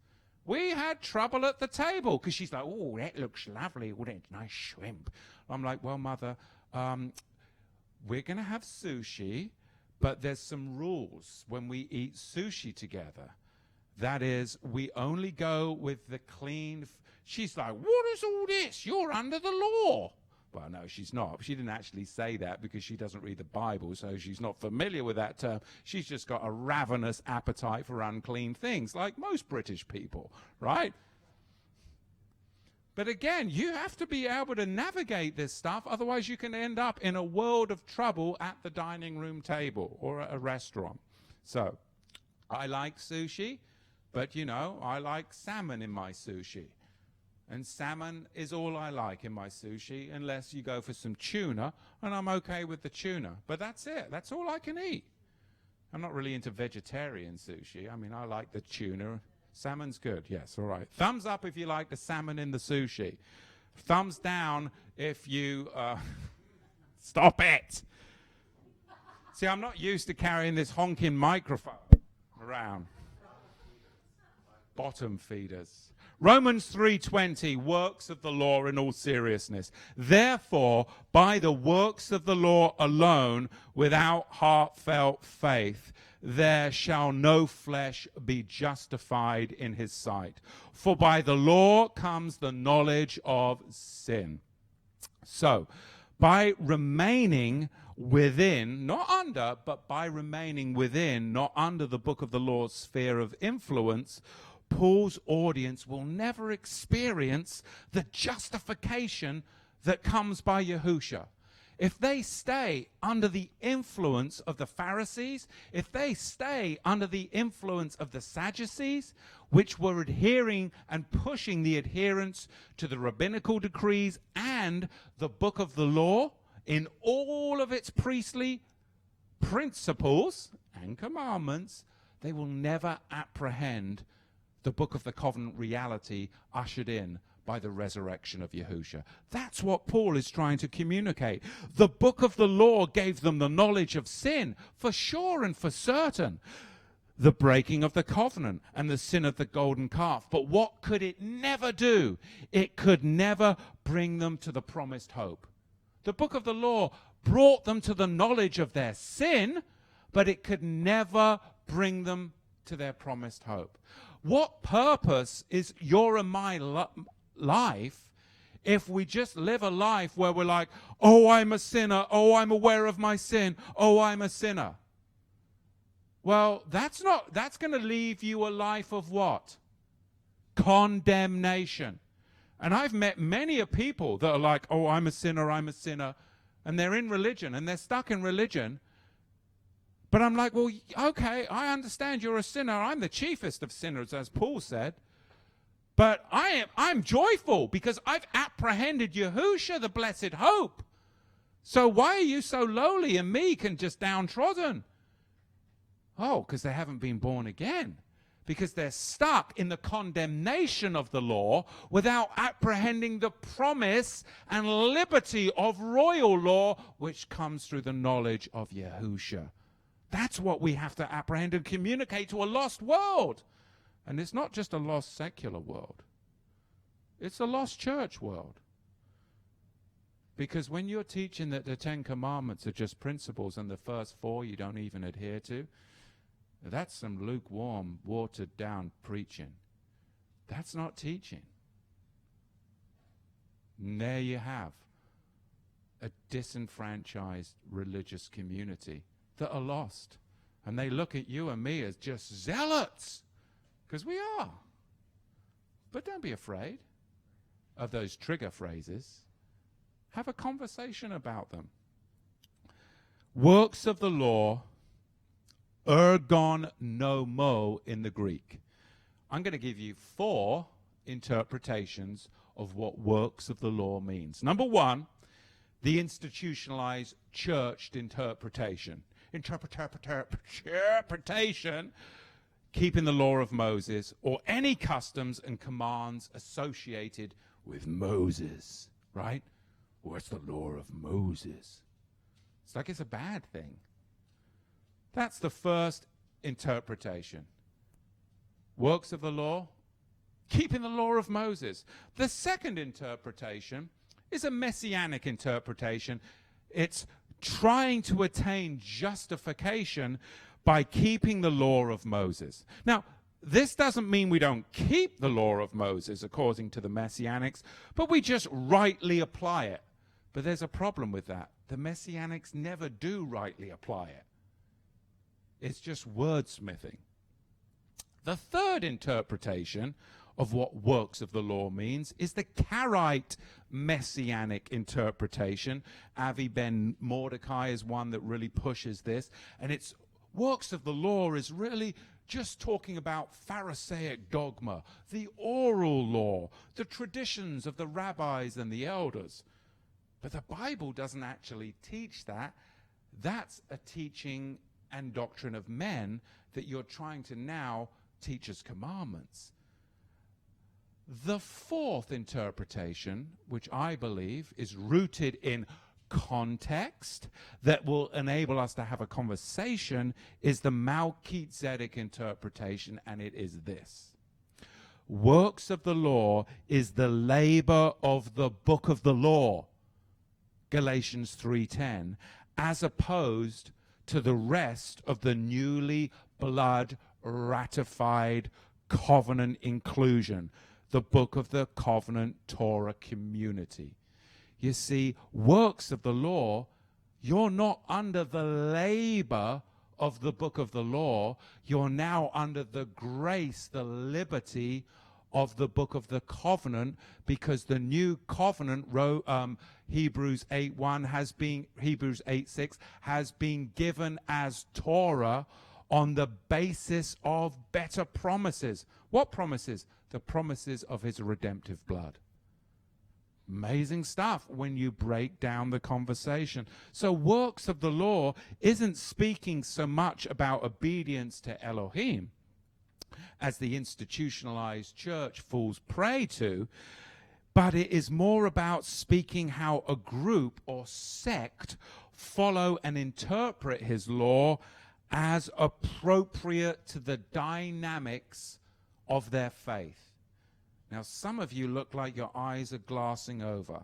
We had trouble at the table because she's like, oh, that looks lovely. Oh, that's nice shrimp. I'm like, well, mother, we're going to have sushi, but there's some rules when we eat sushi together. That is, we only go with the clean. She's like, what is all this? You're under the law. Well, no, she's not. She didn't actually say that because she doesn't read the Bible, so she's not familiar with that term. She's just got a ravenous appetite for unclean things, like most British people, right? But again, you have to be able to navigate this stuff, otherwise you can end up in a world of trouble at the dining room table or at a restaurant. So, I like sushi, but, you know, I like salmon in my sushi. And salmon is all I like in my sushi, unless you go for some tuna, and I'm okay with the tuna. But that's it. That's all I can eat. I'm not really into vegetarian sushi. I mean, I like the tuna. Salmon's good. Yes, all right. Thumbs up if you like the salmon in the sushi. Thumbs down if you... Stop it! See, I'm not used to carrying this honking microphone around. Bottom feeders. Romans 3:20, works of the law in all seriousness. Therefore, by the works of the law alone, without heartfelt faith, there shall no flesh be justified in his sight. For by the law comes the knowledge of sin. So, by remaining within, not under, but by remaining within, not under the book of the law's sphere of influence, Paul's audience will never experience the justification that comes by Yahusha. If they stay under the influence of the Pharisees, if they stay under the influence of the Sadducees, which were adhering and pushing the adherence to the rabbinical decrees and the book of the law in all of its priestly principles and commandments, they will never apprehend the book of the covenant reality ushered in by the resurrection of Yahusha. That's what Paul is trying to communicate. The book of the law gave them the knowledge of sin, for sure and for certain. The breaking of the covenant and the sin of the golden calf. But what could it never do? It could never bring them to the promised hope. The book of the law brought them to the knowledge of their sin, but it could never bring them to their promised hope. What purpose is your and my life if we just live a life where we're like, oh, I'm a sinner, oh, I'm aware of my sin, oh, I'm a sinner? Well, that's going to leave you a life of what? Condemnation. And I've met many of people that are like, oh, I'm a sinner, and they're in religion, and they're stuck in religion. But I'm like, well, okay, I understand you're a sinner. I'm the chiefest of sinners, as Paul said. But I'm joyful because I've apprehended Yahusha, the blessed hope. So why are you so lowly and meek and just downtrodden? Oh, because they haven't been born again. Because they're stuck in the condemnation of the law without apprehending the promise and liberty of royal law, which comes through the knowledge of Yahusha. That's what we have to apprehend and communicate to a lost world. And it's not just a lost secular world. It's a lost church world. Because when you're teaching that the 10 Commandments are just principles and the first 4 you don't even adhere to, that's some lukewarm, watered-down preaching. That's not teaching. And there you have a disenfranchised religious community that are lost. And they look at you and me as just zealots. Because we are. But don't be afraid of those trigger phrases. Have a conversation about them. Works of the law, ergon nomou in the Greek. I'm going to give you 4 interpretations of what works of the law means. Number 1, the institutionalized churched interpretation. Interpretation, keeping the law of Moses, or any customs and commands associated with Moses, right? What's the law of Moses? It's like it's a bad thing. That's the first interpretation. Works of the law, keeping the law of Moses. The second interpretation is a messianic interpretation. It's trying to attain justification by keeping the law of Moses. Now, this doesn't mean we don't keep the law of Moses according to the Messianics, but we just rightly apply it. But there's a problem with that. The Messianics never do rightly apply it. It's just wordsmithing. The third interpretation of what works of the law means is the Karaite messianic interpretation. Avi ben Mordecai is one that really pushes this, and it's works of the law is really just talking about Pharisaic dogma, the oral law, the traditions of the rabbis and the elders. But the Bible doesn't actually teach that. That's a teaching and doctrine of men that you're trying to now teach as commandments. The fourth interpretation, which I believe is rooted in context that will enable us to have a conversation, is the Melchizedek interpretation, and it is this. Works of the law is the labor of the book of the law, Galatians 3:10, as opposed to the rest of the newly blood ratified covenant inclusion, the book of the covenant Torah community. You see, works of the law, you're not under the labor of the book of the law. You're now under the grace, the liberty of the book of the covenant, because the new covenant, Hebrews 8:1 has been, Hebrews 8:6 has been given as Torah on the basis of better promises. What promises? The promises of his redemptive blood. Amazing stuff when you break down the conversation. So works of the law isn't speaking so much about obedience to Elohim, as the institutionalized church falls prey to, but it is more about speaking how a group or sect follow and interpret his law as appropriate to the dynamics of their faith. Now, some of you look like your eyes are glassing over.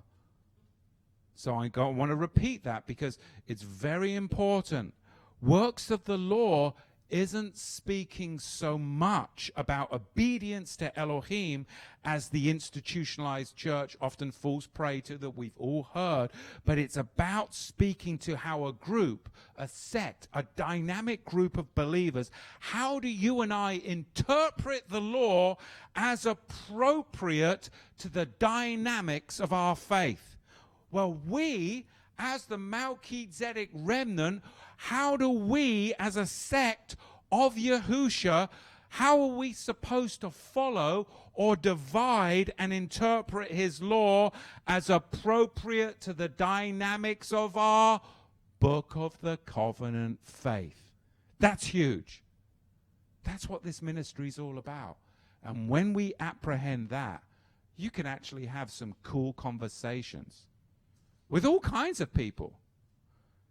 So I want to repeat that because it's very important. Works of the law isn't speaking so much about obedience to Elohim as the institutionalized church often falls prey to, that we've all heard, but it's about speaking to how a group, a sect, a dynamic group of believers, how do you and I interpret the law as appropriate to the dynamics of our faith? Well, we, as the Melchizedek remnant, how do we, as a sect of Yahusha, how are we supposed to follow or divide and interpret his law as appropriate to the dynamics of our book of the covenant faith? That's huge. That's what this ministry is all about. And when we apprehend that, you can actually have some cool conversations with all kinds of people.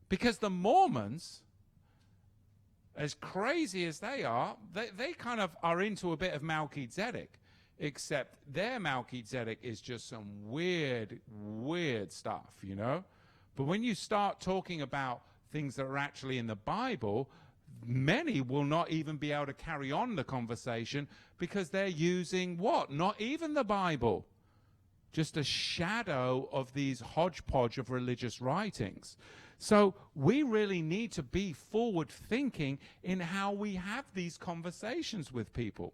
Because the Mormons, as crazy as they are, they kind of are into a bit of Melchizedek, except their Melchizedek is just some weird, weird stuff, you know? But when you start talking about things that are actually in the Bible, many will not even be able to carry on the conversation because they're using what? Not even the Bible. Just a shadow of these hodgepodge of religious writings. So we really need to be forward thinking in how we have these conversations with people.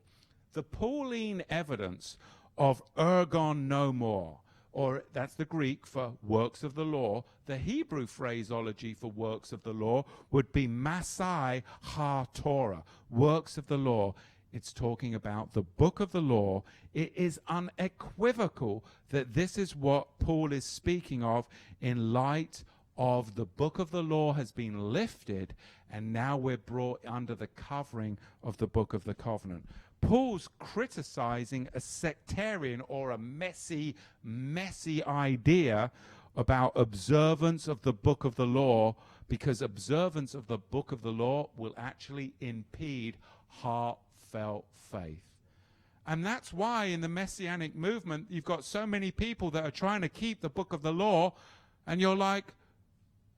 The Pauline evidence of ergon nomou, or that's the Greek for works of the law. The Hebrew phraseology for works of the law would be masai ha Torah, works of the law. It's talking about the book of the law. It is unequivocal that this is what Paul is speaking of in light of the book of the law has been lifted, and now we're brought under the covering of the book of the covenant. Paul's criticizing a sectarian or a messy idea about observance of the book of the law, because observance of the book of the law will actually impede heartfelt faith. And that's why in the Messianic movement, you've got so many people that are trying to keep the book of the law, and you're like,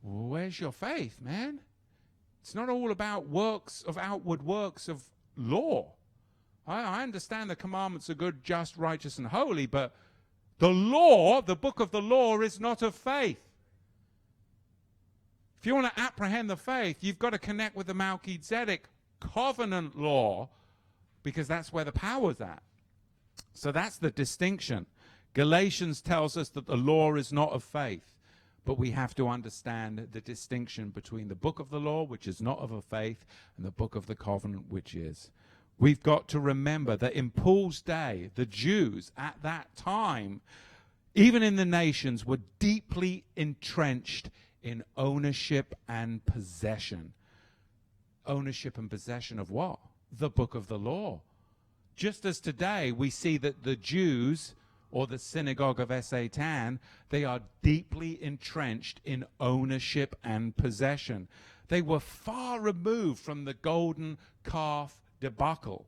where's your faith, man? It's not all about works of outward works of law. I understand the commandments are good, just, righteous, and holy, but the law, the book of the law, is not of faith. If you want to apprehend the faith, you've got to connect with the Melchizedek covenant law, because that's where the power's at. So that's the distinction. Galatians tells us that the law is not of faith. But we have to understand the distinction between the book of the law, which is not of a faith, and the book of the covenant, which is. We've got to remember that in Paul's day, the Jews at that time, even in the nations, were deeply entrenched in ownership and possession. Ownership and possession of what? The book of the law. Just as today we see that the Jews, or the synagogue of Satan, they are deeply entrenched in ownership and possession. They were far removed from the golden calf debacle.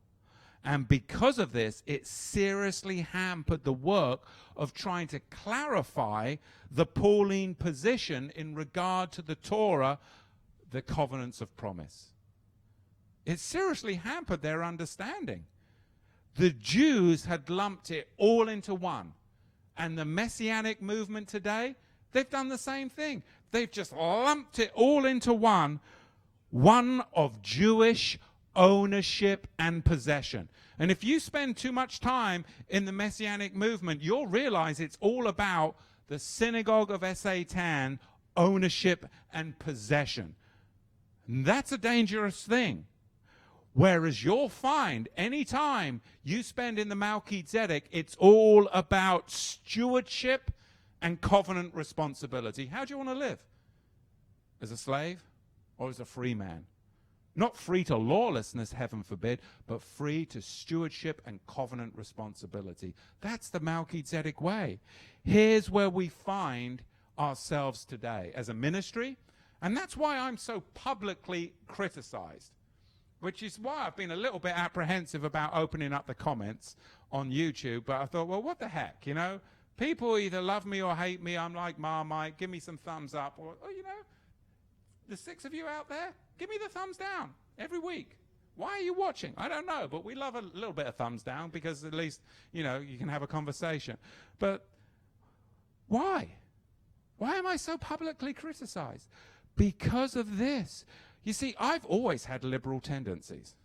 And because of this, it seriously hampered the work of trying to clarify the Pauline position in regard to the Torah the covenants of promise. It seriously hampered their understanding. The Jews had lumped it all into one. And the Messianic movement today, they've done the same thing. They've just lumped it all into one of Jewish ownership and possession. And if you spend too much time in the Messianic movement, you'll realize it's all about the synagogue of Satan, ownership and possession. And that's a dangerous thing. Whereas you'll find any time you spend in the Melchizedek, it's all about stewardship and covenant responsibility. How do you want to live? As a slave or as a free man? Not free to lawlessness, heaven forbid, but free to stewardship and covenant responsibility. That's the Melchizedek way. Here's where we find ourselves today as a ministry, and that's why I'm so publicly criticized, which is why I've been a little bit apprehensive about opening up the comments on YouTube. But I thought, well, what the heck, you know? People either love me or hate me. I'm like Marmite. Give me some thumbs up. Or you know, the 6 of you out there, give me the thumbs down every week. Why are you watching? I don't know, but we love a little bit of thumbs down because at least, you know, you can have a conversation. But why? Why am I so publicly criticized? Because of this. You see, I've always had liberal tendencies.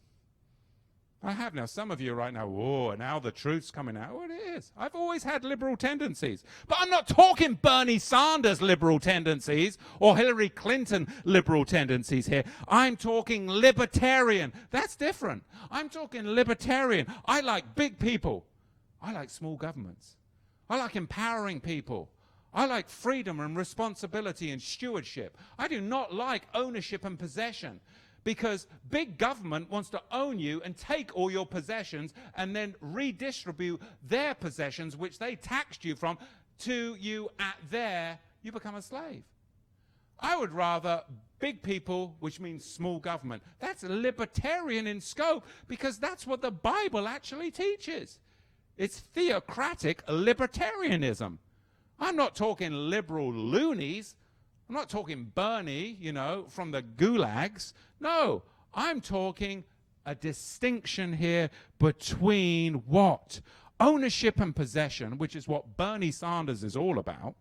I have now. Some of you right now, whoa, now the truth's coming out. Well, it is. I've always had liberal tendencies. But I'm not talking Bernie Sanders liberal tendencies or Hillary Clinton liberal tendencies here. I'm talking libertarian. That's different. I'm talking libertarian. I like big people. I like small governments. I like empowering people. I like freedom and responsibility and stewardship. I do not like ownership and possession, because big government wants to own you and take all your possessions and then redistribute their possessions, which they taxed you from, to you at you become a slave. I would rather big people, which means small government. That's libertarian in scope, because that's what the Bible actually teaches. It's theocratic libertarianism. I'm not talking liberal loonies. I'm not talking Bernie, you know, from the gulags. No, I'm talking a distinction here between what? Ownership and possession, which is what Bernie Sanders is all about.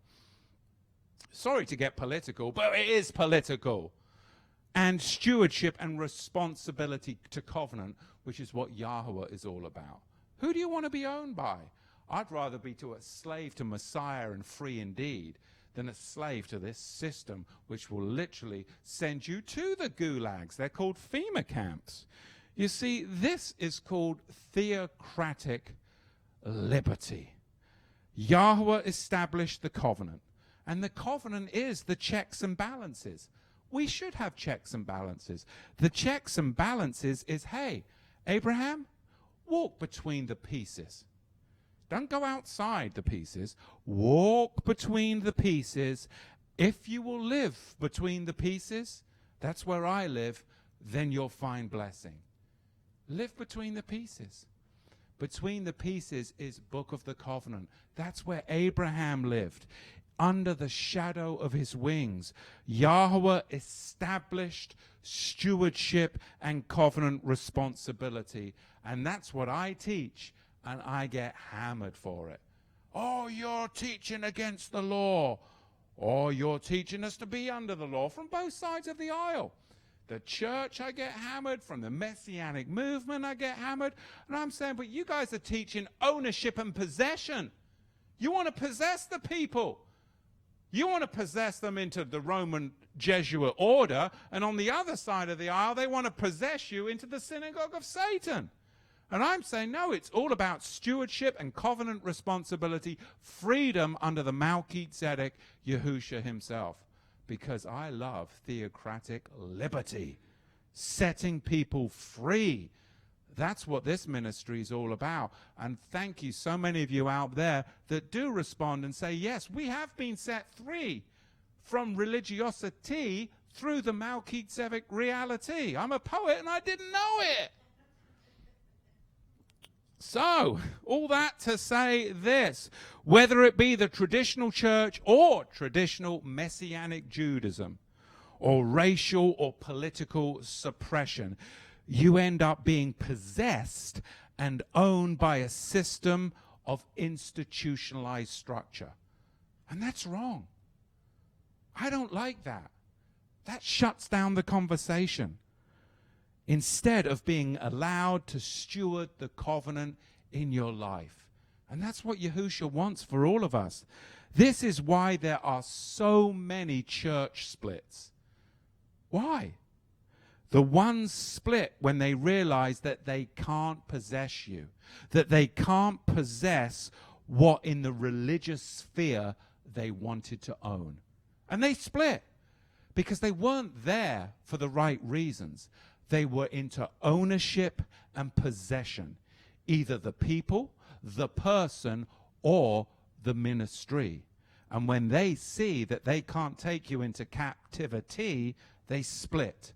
Sorry to get political, but it is political. And stewardship and responsibility to covenant, which is what Yahuwah is all about. Who do you want to be owned by? I'd rather be a slave to Messiah and free indeed than a slave to this system, which will literally send you to the gulags. They're called FEMA camps. You see, this is called theocratic liberty. Yahuwah established the covenant, and the covenant is the checks and balances. We should have checks and balances. The checks and balances is, hey, Abraham, walk between the pieces. Don't go outside the pieces. Walk between the pieces. If you will live between the pieces, that's where I live, then you'll find blessing. Live between the pieces. Between the pieces is Book of the Covenant. That's where Abraham lived. Under the shadow of his wings, Yahuwah established stewardship and covenant responsibility. And that's what I teach. And I get hammered for it. Oh, you're teaching against the law. Or you're teaching us to be under the law, from both sides of the aisle. The church, I get hammered. From the Messianic movement, I get hammered. And I'm saying, but you guys are teaching ownership and possession. You want to possess the people. You want to possess them into the Roman Jesuit order. And on the other side of the aisle, they want to possess you into the synagogue of Satan. And I'm saying, no, it's all about stewardship and covenant responsibility, freedom under the Melchizedek Yahusha himself. Because I love theocratic liberty, setting people free. That's what this ministry is all about. And thank you, so many of you out there that do respond and say, yes, we have been set free from religiosity through the Melchizedek reality. I'm a poet and I didn't know it. So, all that to say this, whether it be the traditional church or traditional Messianic Judaism, or racial or political suppression. You end up being possessed and owned by a system of institutionalized structure. And that's wrong. I don't like that. That shuts down the conversation. Instead of being allowed to steward the covenant in your life. And that's what Yahushua wants for all of us. This is why there are so many church splits. Why? The ones split when they realize that they can't possess you, that they can't possess what in the religious sphere they wanted to own. And they split because they weren't there for the right reasons. They were into ownership and possession, either the people, the person, or the ministry. And when they see that they can't take you into captivity, they split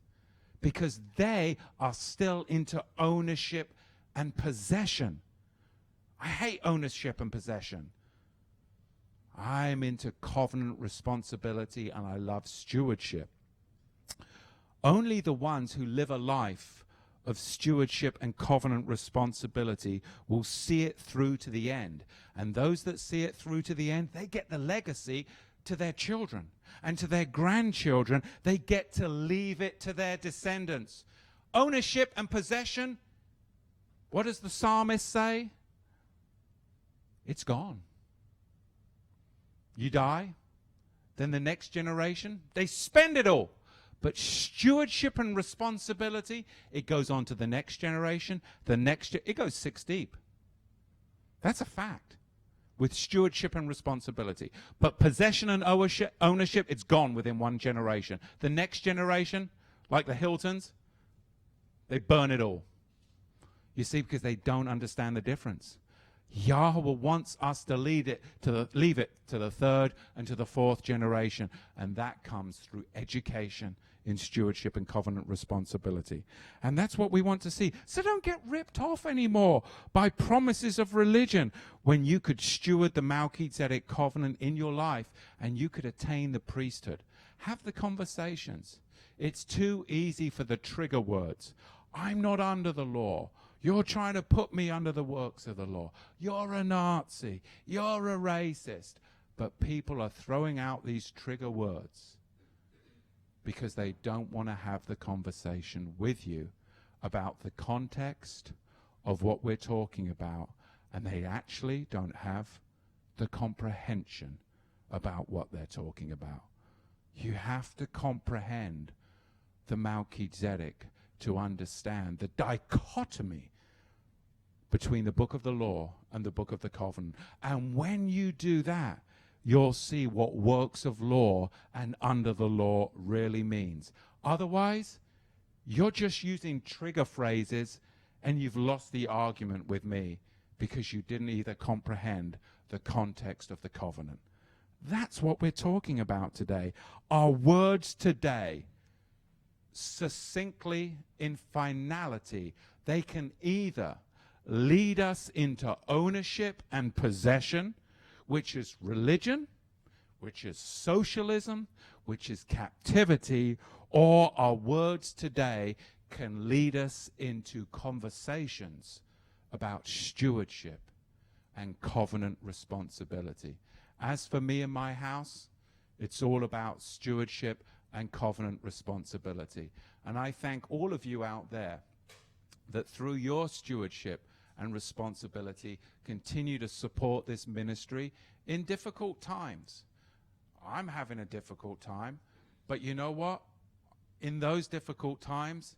because they are still into ownership and possession. I hate ownership and possession. I'm into covenant responsibility and I love stewardship. Only the ones who live a life of stewardship and covenant responsibility will see it through to the end. And those that see it through to the end, they get the legacy to their children and to their grandchildren. They get to leave it to their descendants. Ownership and possession, what does the psalmist say? It's gone. You die, then the next generation, they spend it all. But stewardship and responsibility, it goes on to the next generation, it goes 6 deep. That's a fact. With stewardship and responsibility. But possession and ownership, it's gone within one generation. The next generation, like the Hiltons, they burn it all. You see, because they don't understand the difference. Yahuwah wants us to leave it to the third and to the fourth generation, and that comes through education in stewardship and covenant responsibility. And that's what we want to see. So don't get ripped off anymore by promises of religion when you could steward the Melchizedek covenant in your life and you could attain the priesthood. Have the conversations. It's too easy for the trigger words. I'm not under the law. You're trying to put me under the works of the law. You're a Nazi. You're a racist. But people are throwing out these trigger words because they don't want to have the conversation with you about the context of what we're talking about, and they actually don't have the comprehension about what they're talking about. You have to comprehend the Melchizedek to understand the dichotomy between the book of the law and the book of the covenant. And when you do that, you'll see what works of law and under the law really means. Otherwise, you're just using trigger phrases and you've lost the argument with me because you didn't either comprehend the context of the covenant. That's what we're talking about today. Our words today, succinctly in finality, they can either lead us into ownership and possession, which is religion, which is socialism, which is captivity, or our words today can lead us into conversations about stewardship and covenant responsibility. As for me and my house, it's all about stewardship and covenant responsibility. And I thank all of you out there that through your stewardship and responsibility continue to support this ministry in difficult times. I'm having a difficult time, but you know what? In those difficult times,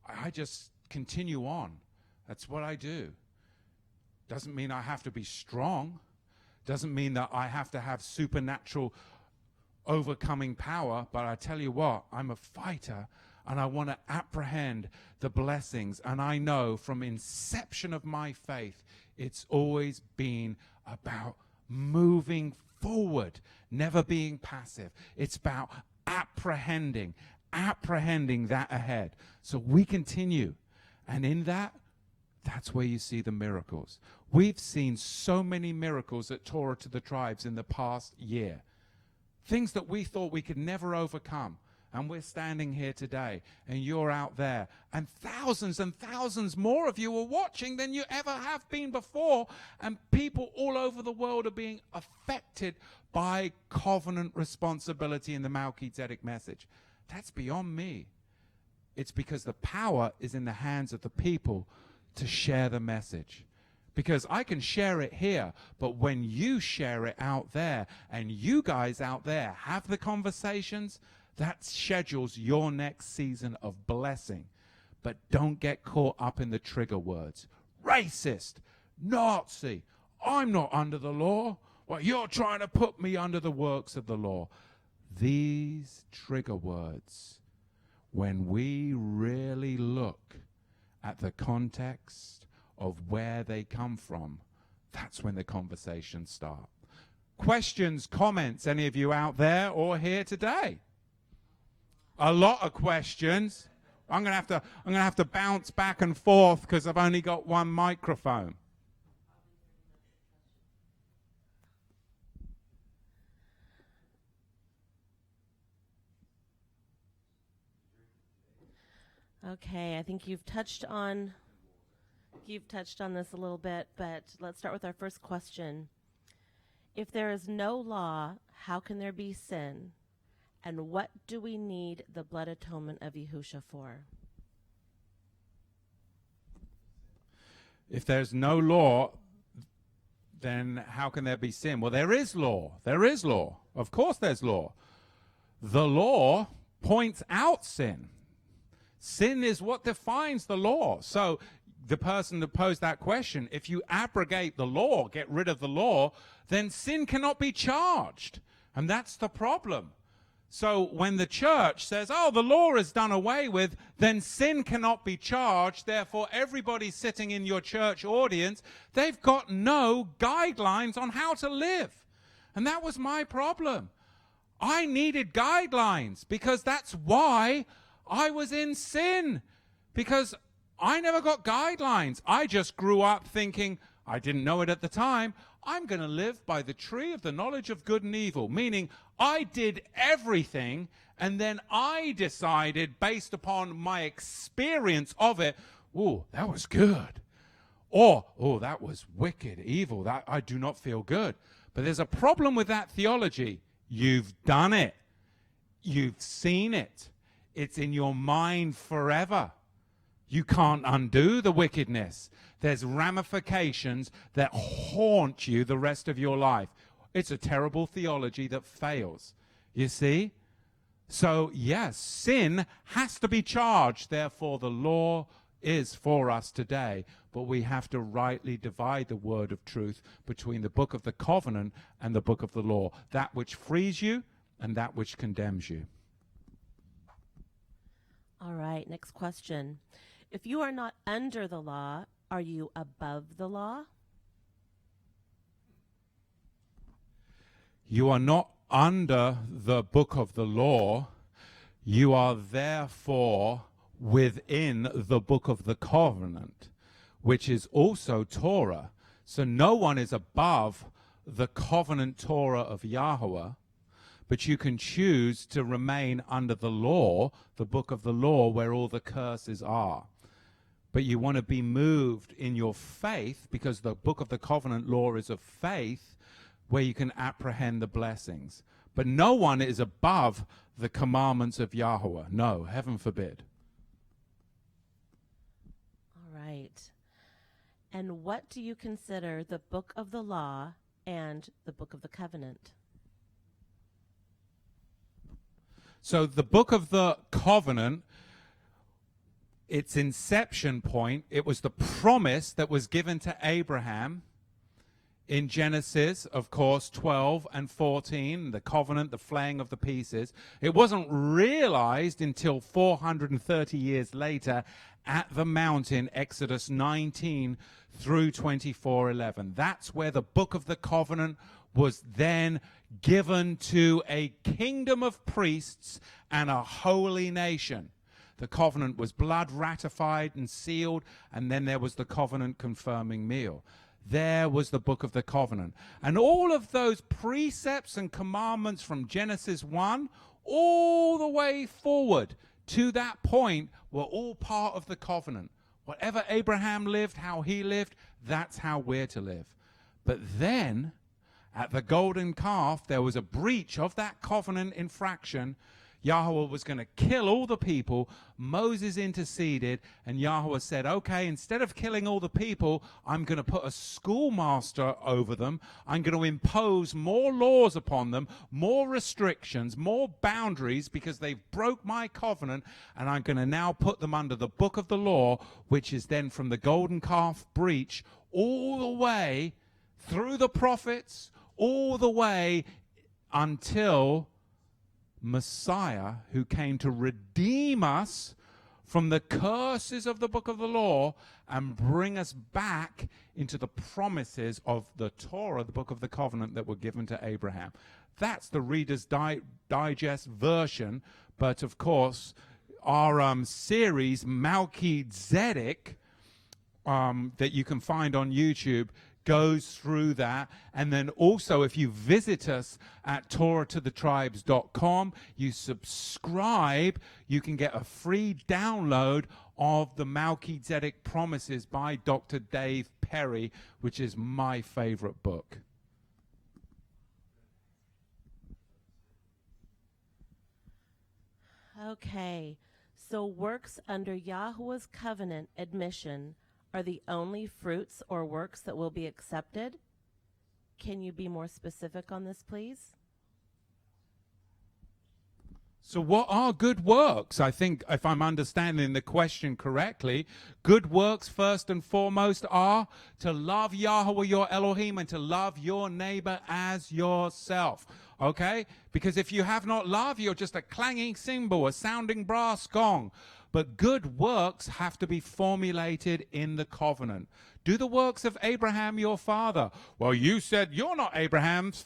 I just continue on. That's what I do. Doesn't mean I have to be strong. Doesn't mean that I have to have supernatural overcoming power, but I tell you what, I'm a fighter and I want to apprehend the blessings. And I know from inception of my faith, it's always been about moving forward, never being passive. It's about apprehending that ahead. So we continue. And in that, that's where you see the miracles. We've seen so many miracles at Torah to the tribes in the past year. Things that we thought we could never overcome. And we're standing here today, and you're out there, and thousands more of you are watching than you ever have been before, and people all over the world are being affected by covenant responsibility in the Melchizedek message. That's beyond me. It's because the power is in the hands of the people to share the message. Because I can share it here, but when you share it out there, and you guys out there have the conversations, that schedules your next season of blessing. But don't get caught up in the trigger words. Racist, Nazi, I'm not under the law. Well, you're trying to put me under the works of the law. These trigger words, when we really look at the context of where they come from, that's when the conversations start. Questions, comments, any of you out there or here today? A lot of questions. I'm gonna have to bounce back and forth because I've only got one microphone. Okay, I think you've touched on this a little bit, but let's start with our first question. If there is no law, how can there be sin? And what do we need the blood atonement of Yahushua for? If there's no law, then how can there be sin? Well, there is law. There is law. Of course there's law. The law points out sin. Sin is what defines the law. So the person that posed that question, if you abrogate the law, get rid of the law, then sin cannot be charged. And that's the problem. So when the church says, oh, the law is done away with, then sin cannot be charged. Therefore, everybody sitting in your church audience, they've got no guidelines on how to live. And that was my problem. I needed guidelines because that's why I was in sin, because I never got guidelines. I just grew up thinking, I didn't know it at the time, I'm going to live by the tree of the knowledge of good and evil, meaning I did everything, and then I decided, based upon my experience of it, oh, that was good. Or, oh, that was wicked, evil, that I do not feel good. But there's a problem with that theology. You've done it. You've seen it. It's in your mind forever. You can't undo the wickedness. There's ramifications that haunt you the rest of your life. It's a terrible theology that fails. You see? So, yes, sin has to be charged. Therefore, the law is for us today. But we have to rightly divide the word of truth between the book of the covenant and the book of the law. That which frees you and that which condemns you. All right, next question. If you are not under the law, are you above the law? You are not under the book of the law. You are therefore within the book of the covenant, which is also Torah. So no one is above the covenant Torah of Yahuwah, but you can choose to remain under the law, the book of the law, where all the curses are. But you want to be moved in your faith, because the book of the covenant law is of faith, where you can apprehend the blessings. But no one is above the commandments of Yahuwah. No, heaven forbid. All right. And what do you consider the book of the law and the book of the covenant? So the book of the covenant, its inception point, it was the promise that was given to Abraham in Genesis, of course, 12 and 14, the covenant, the flaying of the pieces. It wasn't realized until 430 years later at the mountain, Exodus 19 through 24:11. That's where the book of the covenant was then given to a kingdom of priests and a holy nation. The covenant was blood ratified and sealed, and then there was the covenant confirming meal. There was the book of the covenant. And all of those precepts and commandments from Genesis 1 all the way forward to that point were all part of the covenant. Whatever Abraham lived, how he lived, that's how we're to live. But then, at the golden calf, there was a breach of that covenant infraction. Yahuwah was going to kill all the people. Moses interceded, and Yahuwah said, okay, instead of killing all the people, I'm going to put a schoolmaster over them. I'm going to impose more laws upon them, more restrictions, more boundaries, because they've broke my covenant, and I'm going to now put them under the book of the law, which is then from the golden calf breach all the way through the prophets, all the way until Messiah, who came to redeem us from the curses of the book of the law and bring us back into the promises of the Torah, the book of the covenant that were given to Abraham. That's the Reader's Digest version, but of course our series Melchizedek that you can find on YouTube goes through that. And then also, if you visit us at TorahToTheTribes.com, you subscribe, you can get a free download of the Melchizedek Promises by Dr. Dave Perry, which is my favorite book. Okay, so works under Yahuwah's covenant admission are the only fruits or works that will be accepted? Can you be more specific on this, please? So what are good works? I think, if I'm understanding the question correctly, good works first and foremost are to love Yahuwah your Elohim and to love your neighbor as yourself. Okay? Because if you have not love, you're just a clanging cymbal, a sounding brass gong. But good works have to be formulated in the covenant. Do the works of Abraham your father. Well, you said you're not Abraham's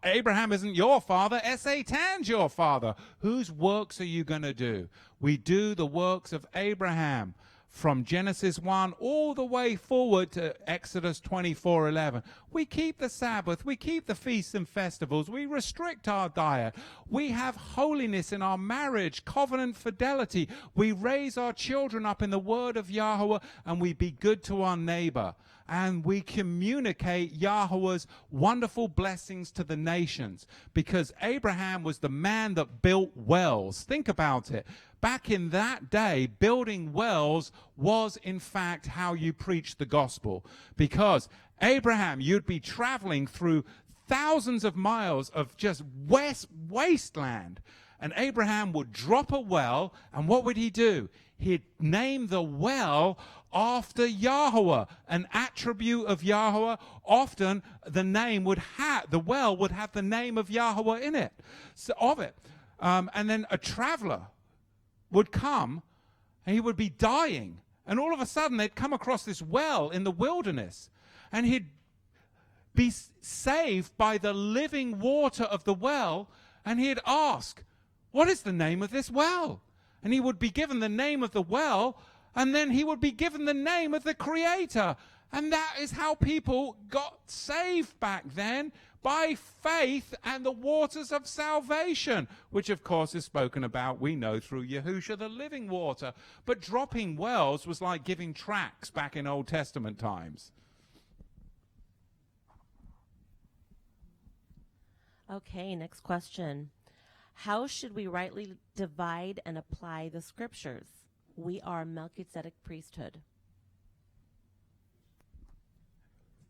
Abraham isn't your father. Satan's your father. Whose works are you going to do? We do the works of Abraham from Genesis 1 all the way forward to Exodus 24:11. We keep the Sabbath, we keep the feasts and festivals, we restrict our diet, we have holiness in our marriage, covenant fidelity, we raise our children up in the word of Yahuwah, and we be good to our neighbor. And we communicate Yahuwah's wonderful blessings to the nations, because Abraham was the man that built wells. Think about it. Back in that day, building wells was, in fact, how you preach the gospel. Because Abraham, you'd be traveling through thousands of miles of just wasteland. And Abraham would drop a well, and what would he do? He'd name the well after Yahuwah, an attribute of Yahuwah. Often the well would have the name of Yahuwah in it, and then a traveler would come, and he would be dying, and all of a sudden they'd come across this well in the wilderness, and he'd be saved by the living water of the well, and he'd ask, what is the name of this well? And he would be given the name of the well, and then he would be given the name of the Creator. And that is how people got saved back then, by faith and the waters of salvation, which of course is spoken about, we know, through Yahusha, the living water. But dropping wells was like giving tracts back in Old Testament times. Okay, next question. How should we rightly divide and apply the scriptures? We are Melchizedek priesthood.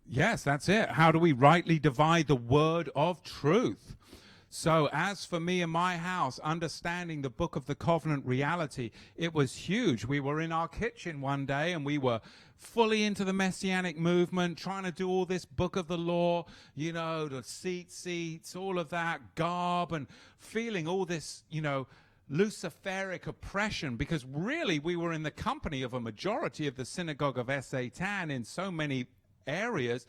Yes, that's it. How do we rightly divide the word of truth? So as for me and my house, understanding the book of the covenant reality, it was huge. We were in our kitchen one day and we were fully into the Messianic movement, trying to do all this book of the law, you know, the seats, all of that garb, and feeling all this, you know, Luciferic oppression, because really we were in the company of a majority of the synagogue of Satan in so many areas.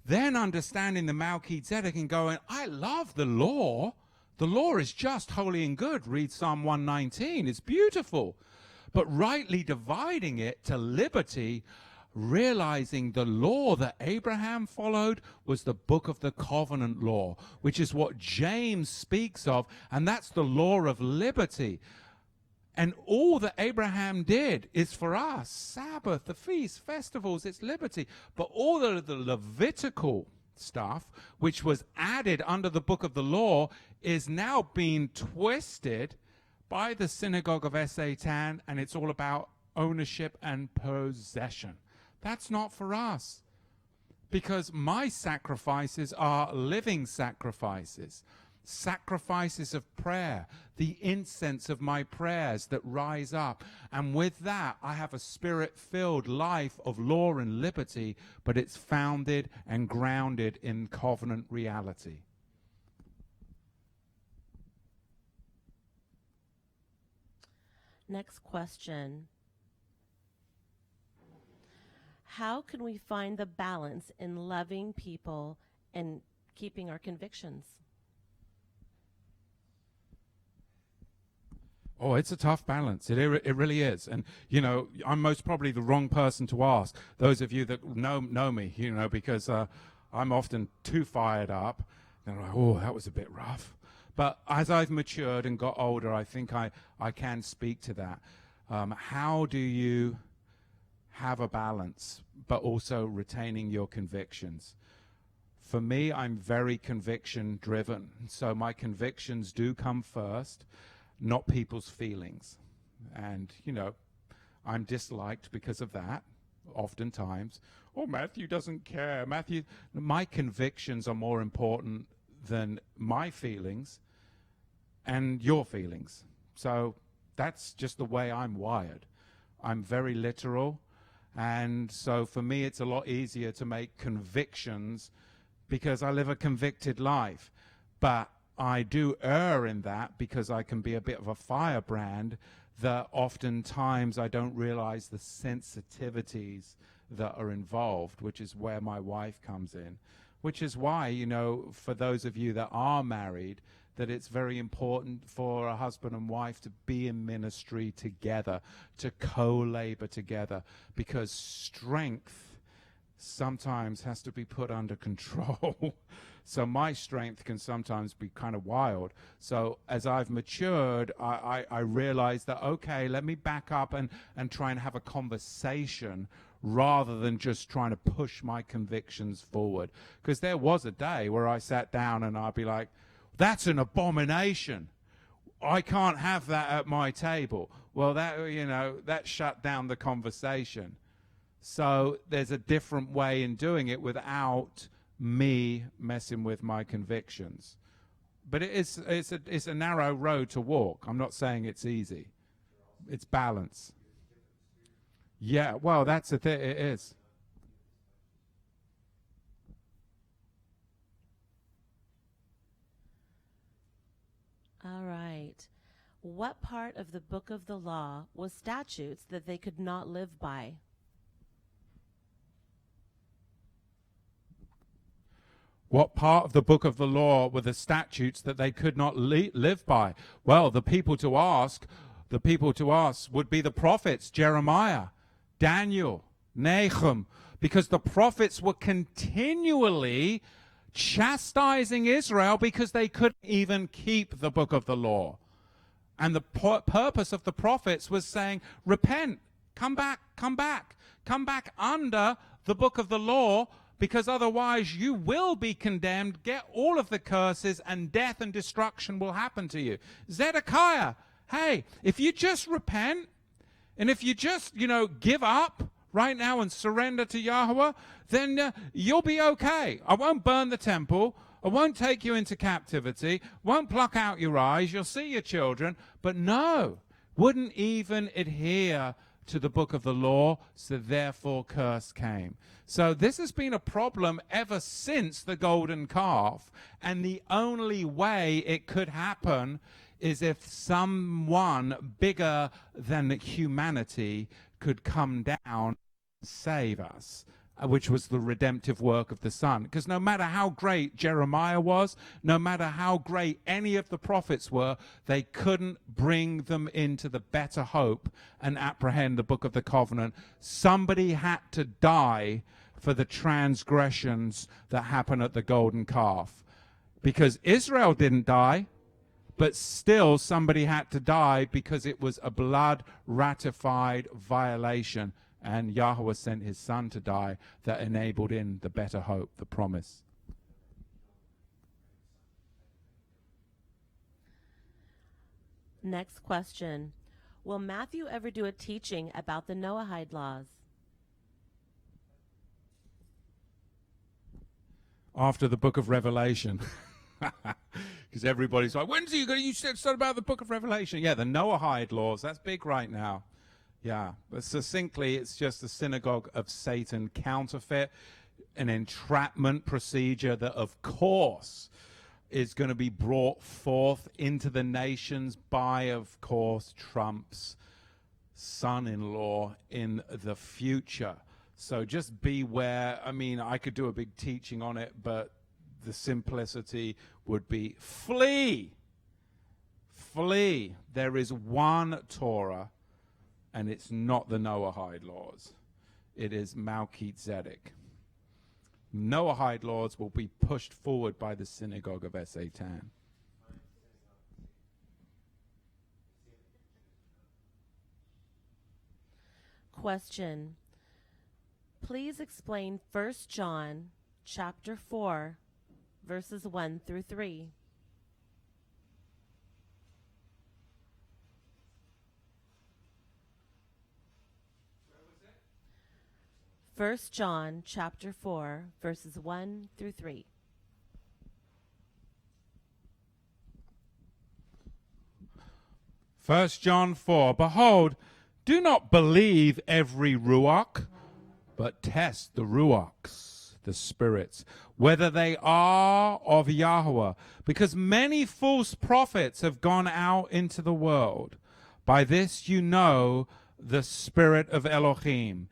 Then understanding the Melchizedek and going, I love the law. The law is just, holy, and good. Read Psalm 119. It's beautiful. But rightly dividing it to liberty, realizing the law that Abraham followed was the book of the covenant law, which is what James speaks of, and that's the law of liberty. And all that Abraham did is for us: Sabbath, the feasts, festivals, it's liberty. But all of the Levitical stuff, which was added under the book of the law, is now being twisted by the synagogue of Satan, and it's all about ownership and possession. That's not for us, because my sacrifices are living sacrifices. Sacrifices of prayer, the incense of my prayers that rise up. And with that, I have a spirit-filled life of law and liberty, but it's founded and grounded in covenant reality. Next question. How can we find the balance in loving people and keeping our convictions? Oh, it's a tough balance. It really is. And, you know, I'm most probably the wrong person to ask. Those of you that know me, you know, because I'm often too fired up. And I'm like, oh, that was a bit rough. But as I've matured and got older, I think I can speak to that. How do you have a balance, but also retaining your convictions? For me, I'm very conviction driven. So my convictions do come first, not people's feelings. And, you know, I'm disliked because of that, oftentimes. Oh, Matthew doesn't care. My convictions are more important than my feelings and your feelings. So that's just the way I'm wired. I'm very literal. And so for me, it's a lot easier to make convictions because I live a convicted life. But I do err in that because I can be a bit of a firebrand that oftentimes I don't realize the sensitivities that are involved, which is where my wife comes in. Which is why, you know, for those of you that are married, that it's very important for a husband and wife to be in ministry together, to co-labor together, because strength sometimes has to be put under control. So my strength can sometimes be kind of wild. So as I've matured, I realized that, okay, let me back up and try and have a conversation rather than just trying to push my convictions forward. Because there was a day where I sat down and I'd be like, that's an abomination. I can't have that at my table. Well, that, you know, that shut down the conversation. So there's a different way in doing it without me messing with my convictions. But it's a narrow road to walk. I'm not saying it's easy. It's balance. Yeah, well, that's the thing. It is. All right. What part of the book of the law was statutes that they could not live by? What part of the book of the law were the statutes that they could not live by? Well, the people to ask would be the prophets, Jeremiah, Daniel, Nahum, because the prophets were continually chastising Israel because they couldn't even keep the book of the law. And the purpose of the prophets was saying, repent, come back under the book of the law, because otherwise you will be condemned, get all of the curses, and death and destruction will happen to you. Zedekiah, hey, if you just repent, and if you just, give up right now and surrender to Yahuwah, then you'll be okay. I won't burn the temple. I won't take you into captivity. Won't pluck out your eyes. You'll see your children. But no, wouldn't even adhere to the book of the law, so therefore curse came. So this has been a problem ever since the golden calf, and the only way it could happen is if someone bigger than humanity could come down and save us. which was the redemptive work of the Son. Because no matter how great Jeremiah was, no matter how great any of the prophets were, they couldn't bring them into the better hope and apprehend the book of the covenant. Somebody had to die for the transgressions that happen at the golden calf. Because Israel didn't die, but still somebody had to die because it was a blood-ratified violation. And Yahuwah sent his Son to die that enabled in the better hope, the promise. Next question. Will Matthew ever do a teaching about the Noahide laws? After the book of Revelation. Because everybody's like, when's he going to, you said something about the book of Revelation. Yeah, the Noahide laws, that's big right now. Yeah, but succinctly, it's just the synagogue of Satan counterfeit, an entrapment procedure that, of course, is going to be brought forth into the nations by, of course, Trump's son-in-law in the future. So just beware. I mean, I could do a big teaching on it, but the simplicity would be flee. Flee. There is one Torah, and it's not the Noahide laws. It is Melchizedek. Noahide laws will be pushed forward by the synagogue of Satan. Question. Please explain 1 John chapter 4, verses 1 through 3. First John chapter 4, verses 1 through 3. First John 4, behold, do not believe every ruach, but test the ruachs, the spirits, whether they are of Yahuwah, because many false prophets have gone out into the world. By this you know the spirit of Elohim.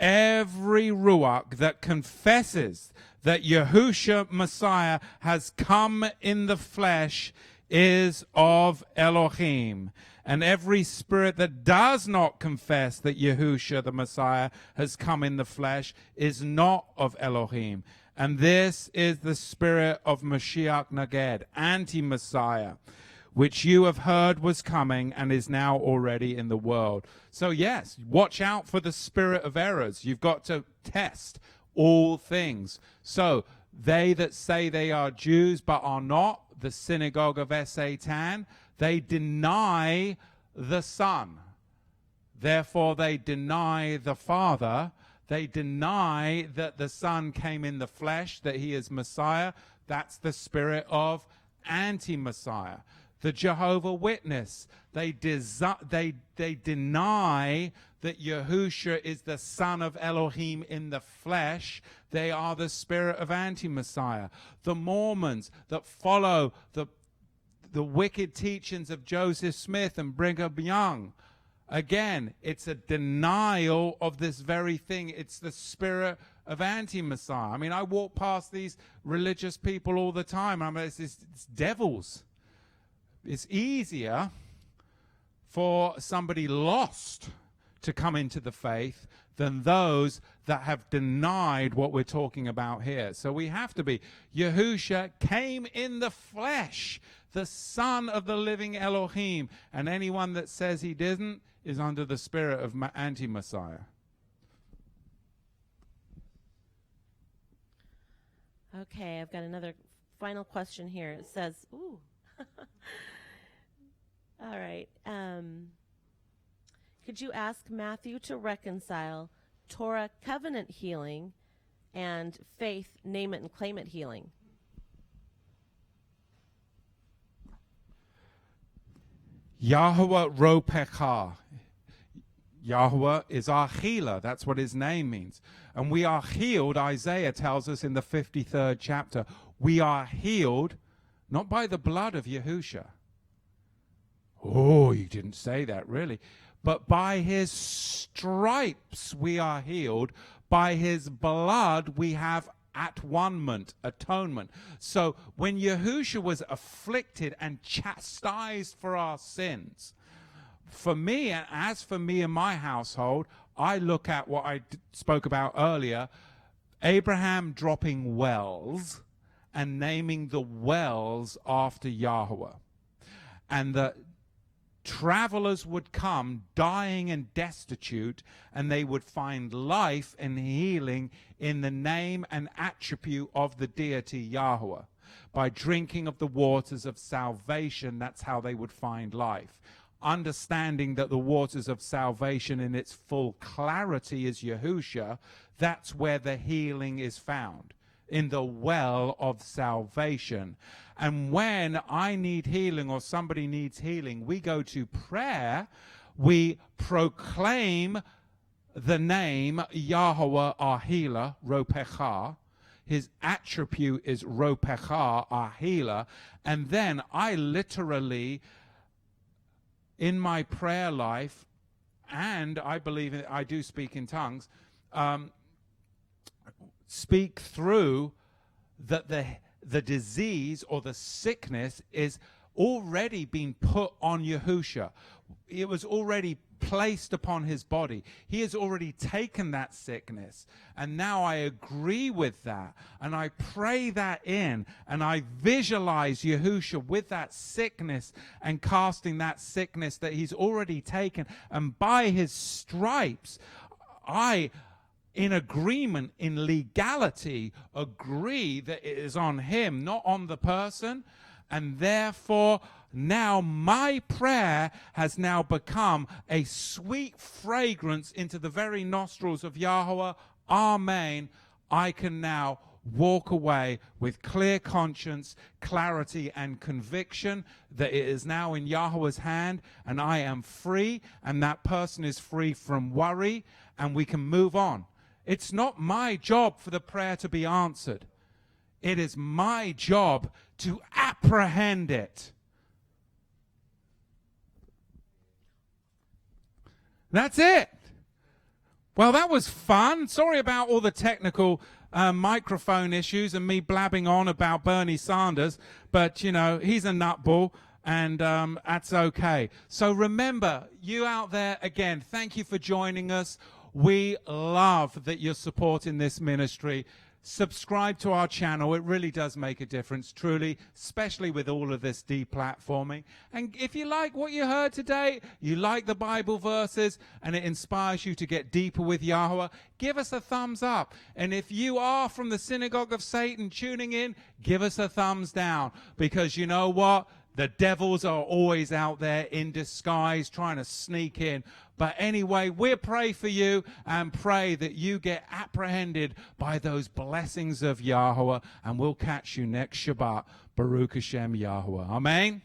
Every ruach that confesses that Yahushua Messiah has come in the flesh is of Elohim. And every spirit that does not confess that Yahushua the Messiah has come in the flesh is not of Elohim. And this is the spirit of Mashiach Naged, anti-Messiah, which you have heard was coming and is now already in the world. So yes, watch out for the spirit of errors. You've got to test all things. So they that say they are Jews but are not, the synagogue of Satan, they deny the Son. Therefore they deny the Father. They deny that the Son came in the flesh, that he is Messiah. That's the spirit of anti-Messiah. The Jehovah Witness, they deny that Yahushua is the Son of Elohim in the flesh. They are the spirit of anti-Messiah. The Mormons that follow the wicked teachings of Joseph Smith and Brigham Young, again, it's a denial of this very thing. It's the spirit of anti-Messiah. I mean, I walk past these religious people all the time. I mean, it's devils. It's easier for somebody lost to come into the faith than those that have denied what we're talking about here. So we have to be. Yahushua came in the flesh, the Son of the living Elohim. And anyone that says he didn't is under the spirit of anti-Messiah. Okay, I've got another final question here. It says, ooh. All right. Could you ask Matthew to reconcile Torah covenant healing and faith name it and claim it healing? Yahuwah Ropecha. Yahuwah is our healer. That's what his name means. And we are healed, Isaiah tells us in the 53rd chapter. We are healed not by the blood of Yahushua. Oh, you didn't say that, really. But by his stripes we are healed, By his blood we have at-one-ment, atonement. So when Yahushua was afflicted and chastised for our sins, for me, and as for me and my household, I look at what I spoke about earlier, Abraham dropping wells and naming the wells after Yahuwah. And the travelers would come dying and destitute, and they would find life and healing in the name and attribute of the deity Yahuwah. By drinking of the waters of salvation, that's how they would find life. Understanding that the waters of salvation in its full clarity is Yahushua, that's where the healing is found, in the well of salvation. And when I need healing or somebody needs healing, we go to prayer, we proclaim the name Yahuwah, our healer, Ropecha. His attribute is Ropecha, our healer. And then I literally, in my prayer life, and I believe I do speak in tongues, speak through that the disease or the sickness is already being put on Yahushua. It was already placed upon his body. He has already taken that sickness. And now I agree with that. And I pray that in. And I visualize Yahushua with that sickness and casting that sickness that he's already taken. And by his stripes, I, in agreement, in legality, agree that it is on him, not on the person. And therefore, now my prayer has now become a sweet fragrance into the very nostrils of Yahuwah. Amen. I can now walk away with clear conscience, clarity, and conviction that it is now in Yahuwah's hand, and I am free, and that person is free from worry, and we can move on. It's not my job for the prayer to be answered. It is my job to apprehend it. That's it. Well, that was fun. Sorry about all the technical microphone issues and me blabbing on about Bernie Sanders, but, you know, he's a nutball, and that's okay. So remember, you out there, again, thank you for joining us. We love that you're supporting this ministry. Subscribe to our channel. It really does make a difference, truly, especially with all of this deplatforming. And if you like what you heard today, you like the Bible verses, and it inspires you to get deeper with Yahuwah, give us a thumbs up. And if you are from the synagogue of Satan tuning in, give us a thumbs down. Because you know what? The devils are always out there in disguise trying to sneak in. But anyway, we'll pray for you and pray that you get apprehended by those blessings of Yahuwah. And we'll catch you next Shabbat. Baruch Hashem Yahuwah. Amen.